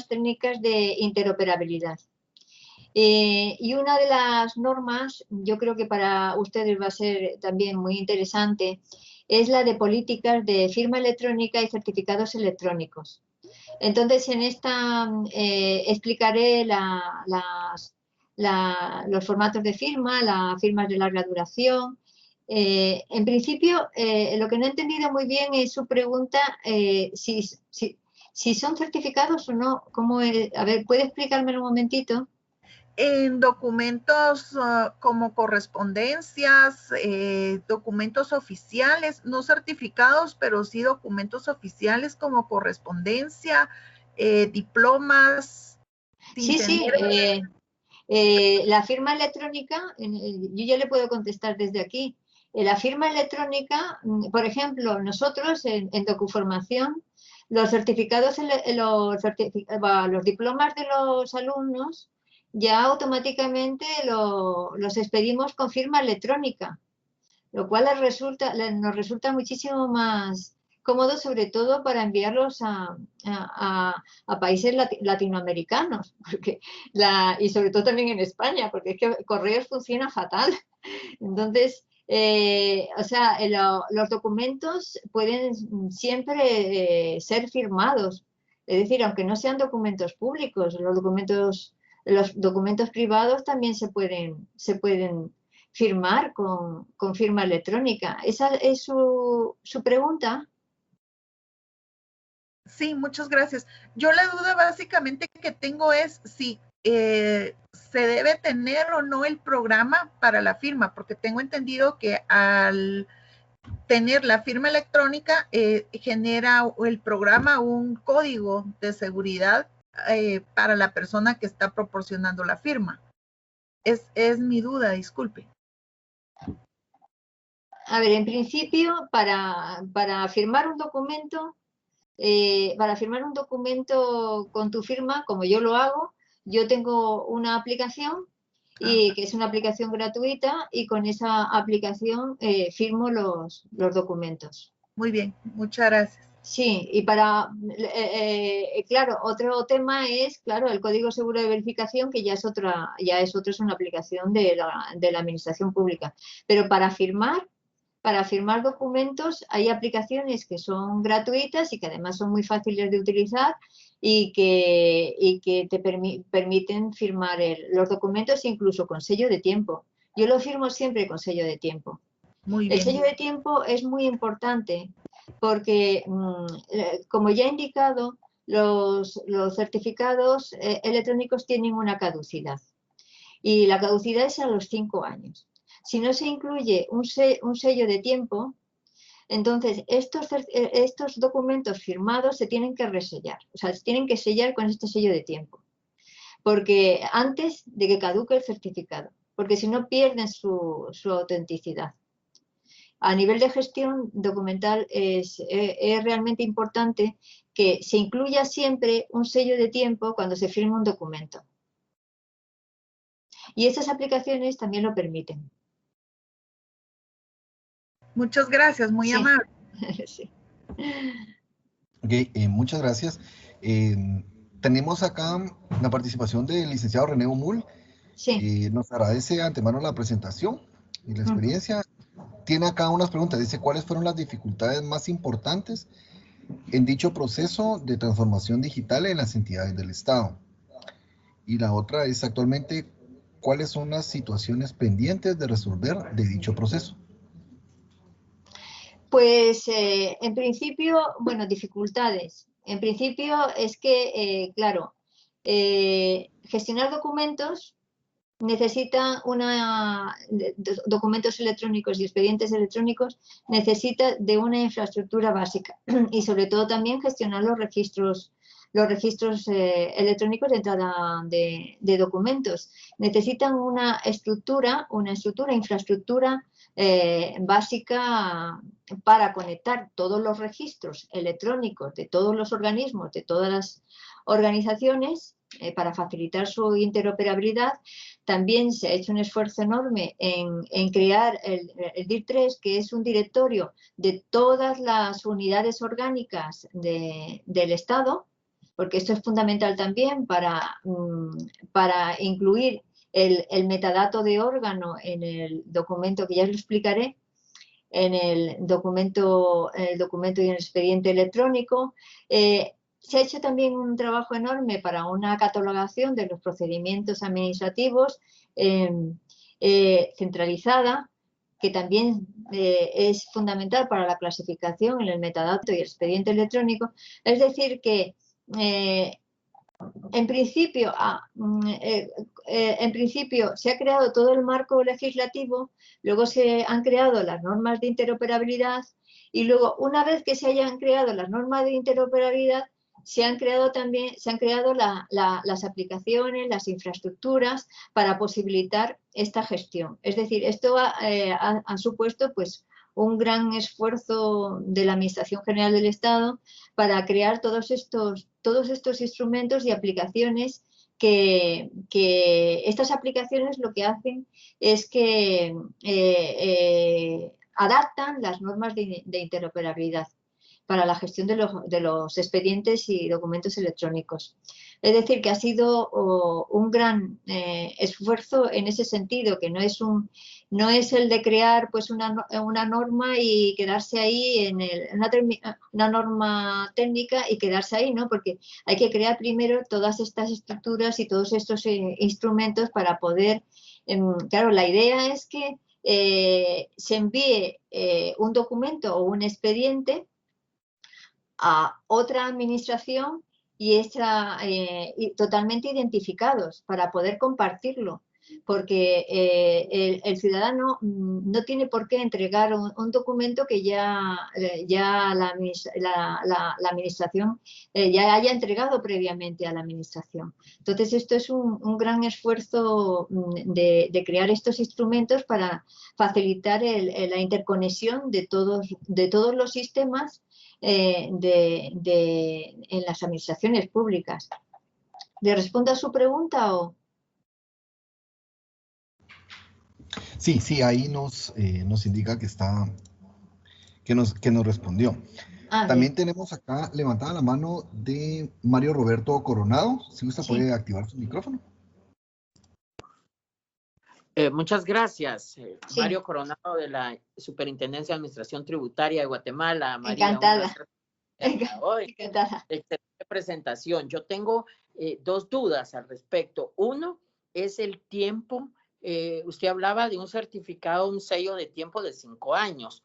A: técnicas de interoperabilidad. Y una de las normas, yo creo que para ustedes va a ser también muy interesante, es la de políticas de firma electrónica y certificados electrónicos. Entonces, en esta explicaré los formatos de firma, las firmas de larga duración. En principio, lo que no he entendido muy bien es su pregunta, si son certificados o no. ¿Cómo es? A ver, ¿puede explicármelo un momentito?
D: En documentos como correspondencias, documentos oficiales, no certificados, pero sí documentos oficiales como correspondencia, diplomas.
A: Sí, la firma electrónica, yo ya le puedo contestar desde aquí. La firma electrónica, por ejemplo, nosotros en DocuFormación, los certificados, los diplomas de los alumnos, ya automáticamente los expedimos con firma electrónica, lo cual nos resulta muchísimo más cómodo, sobre todo para enviarlos a países latinoamericanos, y sobre todo también en España, porque es que Correos funciona fatal. Entonces, los documentos pueden siempre ser firmados, es decir, aunque no sean documentos públicos, los documentos privados también se pueden firmar con firma electrónica. ¿Esa es su pregunta?
D: Sí, muchas gracias. Yo la duda básicamente que tengo es si se debe tener o no el programa para la firma, porque tengo entendido que al tener la firma electrónica genera el programa un código de seguridad para la persona que está proporcionando la firma. Es mi duda, disculpe.
A: A ver, en principio, para firmar un documento, con tu firma, como yo lo hago, yo tengo una aplicación que es una aplicación gratuita, y con esa aplicación firmo los documentos.
D: Muy bien, muchas gracias.
A: Sí, y claro, otro tema es, claro, el código seguro de verificación, que es es una aplicación de la administración pública. Pero para firmar documentos hay aplicaciones que son gratuitas y que además son muy fáciles de utilizar y que te permiten firmar los documentos incluso con sello de tiempo. Yo lo firmo siempre con sello de tiempo.
D: Muy bien.
A: El sello de tiempo es muy importante porque, como ya he indicado, los certificados electrónicos tienen una caducidad, y la caducidad es a los 5 años. Si no se incluye un sello de tiempo, entonces estos documentos firmados se tienen que resellar, o sea, se tienen que sellar con este sello de tiempo, porque antes de que caduque el certificado, porque si no pierden su autenticidad. A nivel de gestión documental es realmente importante que se incluya siempre un sello de tiempo cuando se firma un documento. Y estas aplicaciones también lo permiten.
D: Muchas gracias, muy
A: Sí.
D: amable.
A: Sí.
B: Ok, muchas gracias. Tenemos acá la participación del licenciado René Omul.
A: Sí.
B: Nos agradece de antemano la presentación y la experiencia. Tiene acá unas preguntas. Dice, ¿cuáles fueron las dificultades más importantes en dicho proceso de transformación digital en las entidades del Estado? Y la otra es, actualmente, ¿cuáles son las situaciones pendientes de resolver de dicho proceso?
A: Pues en principio, bueno, dificultades. En principio es que, claro, gestionar documentos necesita documentos electrónicos y expedientes electrónicos, necesita de una infraestructura básica y sobre todo también gestionar los registros electrónicos de entrada de documentos. Necesitan una infraestructura básica para conectar todos los registros electrónicos de todos los organismos, de todas las organizaciones, para facilitar su interoperabilidad. También se ha hecho un esfuerzo enorme en crear el DIR3, que es un directorio de todas las unidades orgánicas del Estado, porque esto es fundamental también para incluir el metadato de órgano en el documento, que ya lo explicaré, en el documento y en el expediente electrónico. Se ha hecho también un trabajo enorme para una catalogación de los procedimientos administrativos centralizada, que también es fundamental para la clasificación en el metadato y el expediente electrónico. Es decir, que en principio se ha creado todo el marco legislativo, luego se han creado las normas de interoperabilidad y luego, una vez que se hayan creado las normas de interoperabilidad, se han creado las aplicaciones, las infraestructuras para posibilitar esta gestión. Es decir, esto ha supuesto pues un gran esfuerzo de la Administración General del Estado para crear todos estos instrumentos y aplicaciones que estas aplicaciones lo que hacen es que adaptan las normas de interoperabilidad para la gestión de los expedientes y documentos electrónicos. Es decir, que ha sido un gran esfuerzo en ese sentido, que no es el de crear pues una norma y quedarse ahí en una norma técnica y quedarse ahí, ¿no? Porque hay que crear primero todas estas estructuras y todos estos instrumentos para poder, claro, la idea es que se envíe un documento o un expediente a otra administración y totalmente identificados para poder compartirlo, porque el ciudadano no tiene por qué entregar un documento que ya la administración ya haya entregado previamente a la administración. Entonces, esto es un gran esfuerzo de crear estos instrumentos para facilitar la interconexión de todos los sistemas en las administraciones públicas. ¿Le respondo a su pregunta o...?
B: Sí, ahí nos indica que nos respondió. También tenemos acá levantada la mano de Mario Roberto Coronado. Si usted puede activar su micrófono.
E: Muchas gracias, Mario Coronado, de la Superintendencia de Administración Tributaria de Guatemala. María,
A: encantada. Encantada.
E: Excelente presentación. Yo tengo dos dudas al respecto. Uno es el tiempo. Usted hablaba de un certificado, un sello de tiempo de 5 años.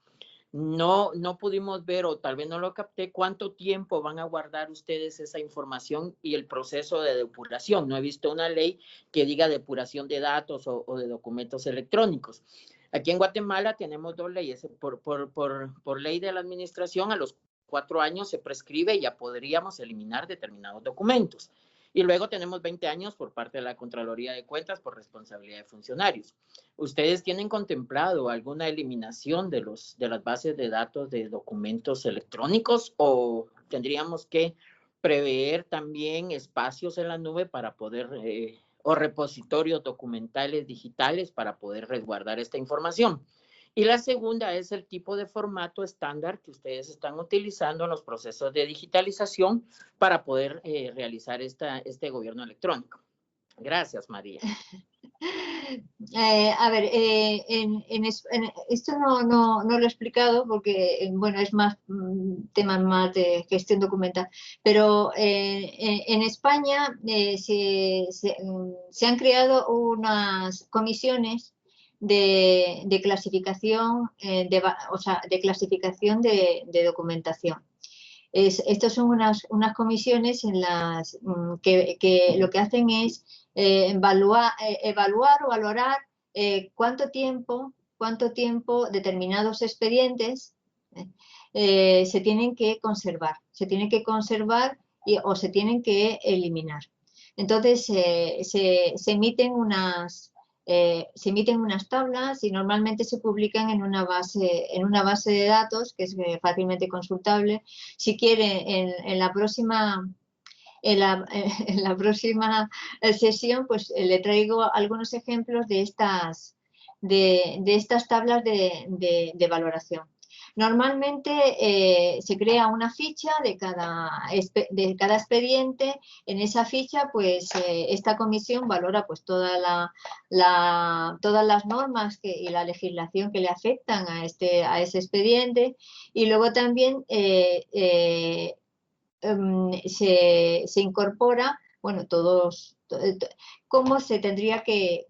E: No pudimos ver, o tal vez no lo capté, cuánto tiempo van a guardar ustedes esa información y el proceso de depuración. No he visto una ley que diga depuración de datos o de documentos electrónicos. Aquí en Guatemala tenemos dos leyes. Por ley de la administración, a los 4 años se prescribe y ya podríamos eliminar determinados documentos. Y luego tenemos 20 años por parte de la Contraloría de Cuentas por responsabilidad de funcionarios. ¿Ustedes tienen contemplado alguna eliminación de las bases de datos de documentos electrónicos o Tendríamos que prever también espacios en la nube para poder, o repositorios documentales digitales para poder resguardar esta información. Y la segunda es el tipo de formato estándar que ustedes están utilizando en los procesos de digitalización para poder realizar este gobierno electrónico. Gracias, María.
A: A ver, esto no lo he explicado porque, bueno, es más temas más de gestión documental, pero en España se han creado unas comisiones de clasificación, de clasificación de documentación. Estas son unas comisiones en las que lo que hacen es evaluar o valorar cuánto tiempo determinados expedientes se tienen que conservar. Se tienen que conservar o se tienen que eliminar. Entonces se emiten unas tablas y normalmente se publican en una base de datos que es fácilmente consultable. Si quiere, en la próxima sesión, pues le traigo algunos ejemplos de estas tablas de valoración. Normalmente se crea una ficha de cada expediente. En esa ficha, pues esta comisión valora pues todas las normas y la legislación que le afectan a ese expediente, y luego también se incorpora, bueno, cómo se tendría que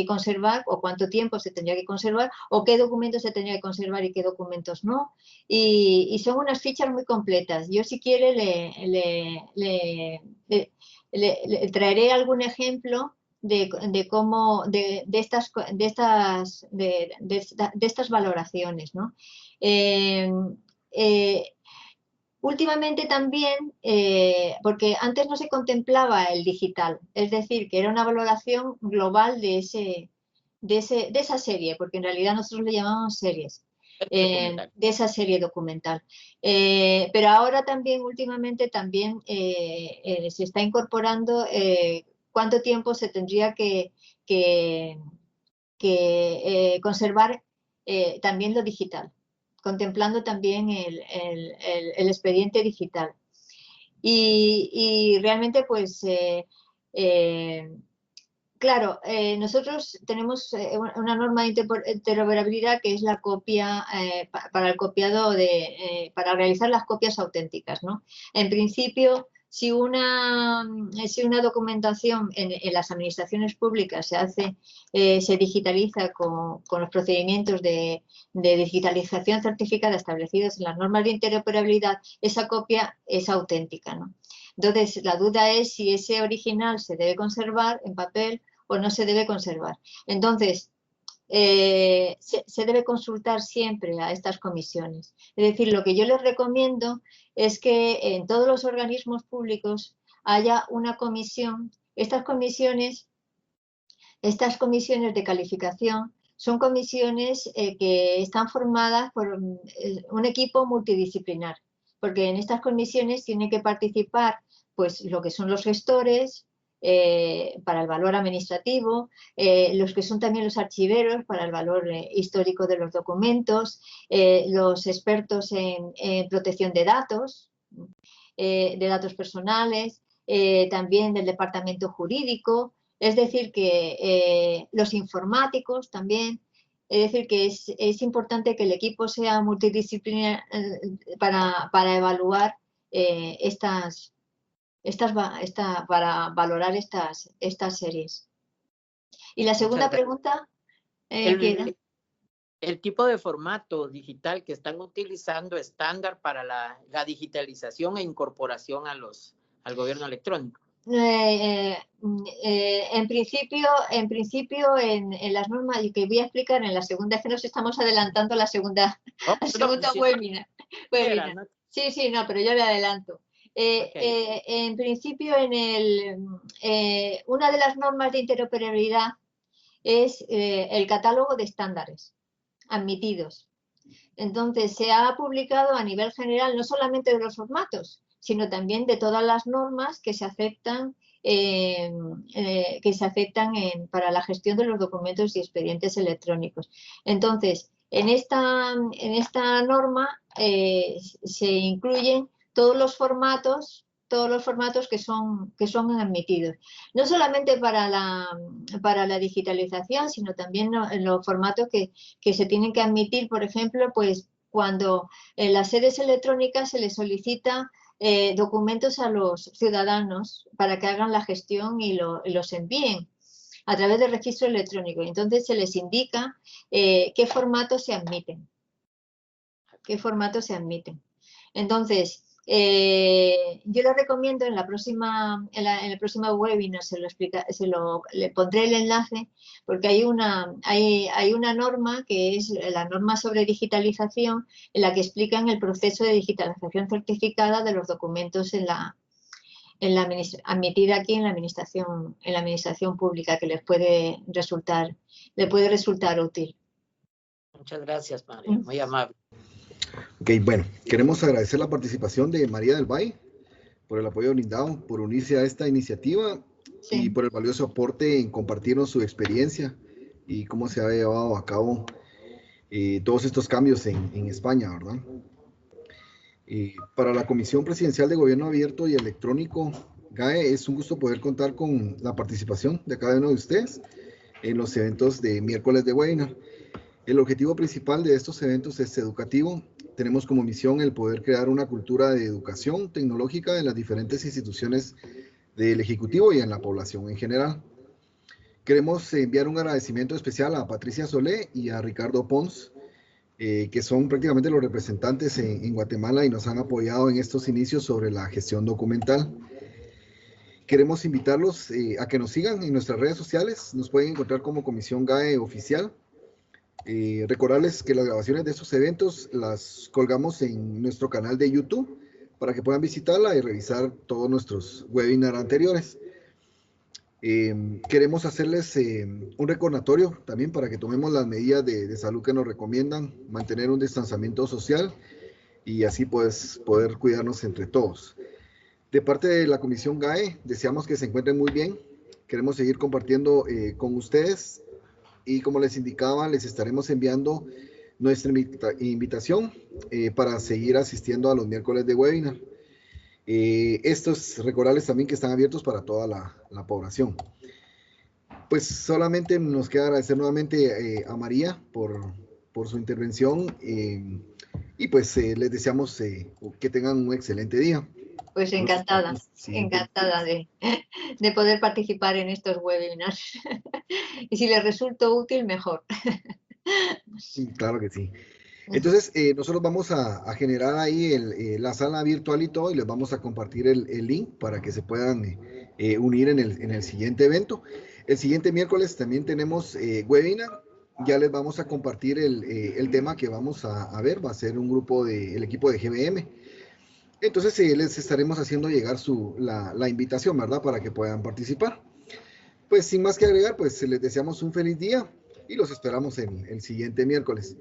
A: conservar, o cuánto tiempo se tendría que conservar, o qué documentos se tendría que conservar y qué documentos no. Y son unas fichas muy completas. Yo, si quiere, le traeré algún ejemplo de estas valoraciones, ¿no? Últimamente también, porque antes no se contemplaba el digital, es decir, que era una valoración global de esa serie, porque en realidad nosotros le llamamos series, de esa serie documental. Pero ahora también, últimamente, también se está incorporando cuánto tiempo se tendría que conservar también lo digital, contemplando también el expediente digital. Y realmente, pues, claro, nosotros tenemos una norma de interoperabilidad que es la copia para el copiado para realizar las copias auténticas, ¿no? En principio, si una documentación en las administraciones públicas se digitaliza con los procedimientos de digitalización certificada establecidos en las normas de interoperabilidad, esa copia es auténtica, ¿no? Entonces, la duda es si ese original se debe conservar en papel o no se debe conservar. Entonces, se debe consultar siempre a estas comisiones. Es decir, lo que yo les recomiendo es que en todos los organismos públicos haya una comisión. Estas comisiones de calificación son comisiones que están formadas por un equipo multidisciplinar, porque en estas comisiones tienen que participar pues lo que son los gestores para el valor administrativo, los que son también los archiveros para el valor histórico de los documentos, los expertos en protección de datos personales, también del departamento jurídico. Es decir, que los informáticos también. Es decir, que es importante que el equipo sea multidisciplinar para evaluar para valorar estas series. Y la segunda pregunta, ¿qué era?
E: El tipo de formato digital que están utilizando estándar para la digitalización e incorporación al gobierno electrónico.
A: En principio, en las normas que voy a explicar en la segunda, es que nos estamos adelantando a la segunda, webinar. Sí, no, pero yo le adelanto. En principio, una de las normas de interoperabilidad es el catálogo de estándares admitidos. Entonces, se ha publicado a nivel general no solamente de los formatos, sino también de todas las normas que se aceptan, para la gestión de los documentos y expedientes electrónicos. Entonces, en esta norma se incluyen todos los formatos que son admitidos. No solamente para la digitalización, sino también en los formatos que se tienen que admitir, por ejemplo, pues cuando en las sedes electrónicas se les solicita documentos a los ciudadanos para que hagan la gestión y los envíen a través del registro electrónico. Entonces se les indica qué formatos se admiten. Entonces, yo les recomiendo en el próximo webinar le pondré el enlace, porque hay una norma que es la norma sobre digitalización, en la que explican el proceso de digitalización certificada de los documentos admitida aquí en la administración pública, que les puede resultar útil.
E: Muchas gracias, María, muy amable.
B: Ok, bueno, queremos agradecer la participación de María del Valle por el apoyo brindado, por unirse a esta iniciativa y por el valioso aporte en compartirnos su experiencia y cómo se ha llevado a cabo todos estos cambios en España, ¿verdad? Para la Comisión Presidencial de Gobierno Abierto y Electrónico, GAE, es un gusto poder contar con la participación de cada uno de ustedes en los eventos de miércoles de webinar. El objetivo principal de estos eventos es educativo. Tenemos como misión el poder crear una cultura de educación tecnológica en las diferentes instituciones del Ejecutivo y en la población en general. Queremos enviar un agradecimiento especial a Patricia Solé y a Ricardo Pons, que son prácticamente los representantes en Guatemala y nos han apoyado en estos inicios sobre la gestión documental. Queremos invitarlos a que nos sigan en nuestras redes sociales. Nos pueden encontrar como Comisión GAE Oficial. Recordarles que las grabaciones de estos eventos las colgamos en nuestro canal de YouTube para que puedan visitarla y revisar todos nuestros webinars anteriores. Queremos hacerles un recordatorio también para que tomemos las medidas de salud que nos recomiendan, mantener un distanciamiento social y así pues poder cuidarnos entre todos. De parte de la Comisión GAE, deseamos que se encuentren muy bien. Queremos seguir compartiendo con ustedes y como les indicaba, les estaremos enviando nuestra invitación para seguir asistiendo a los miércoles de webinar. Estos recordarles también que están abiertos para toda la población. Pues solamente nos queda agradecer nuevamente a María por su intervención y pues les deseamos que tengan un excelente día.
A: Pues encantada de poder participar en estos webinars. Y si les resultó útil, mejor.
B: Sí, claro que sí. Entonces, nosotros vamos a generar ahí la sala virtual y todo, y les vamos a compartir el link para que se puedan unir en el siguiente evento. El siguiente miércoles también tenemos webinar. Ya les vamos a compartir el tema que vamos a ver. Va a ser un grupo el equipo de GBM. Entonces, les estaremos haciendo llegar la invitación, ¿verdad? Para que puedan participar. Pues sin más que agregar, pues les deseamos un feliz día y los esperamos en el siguiente miércoles.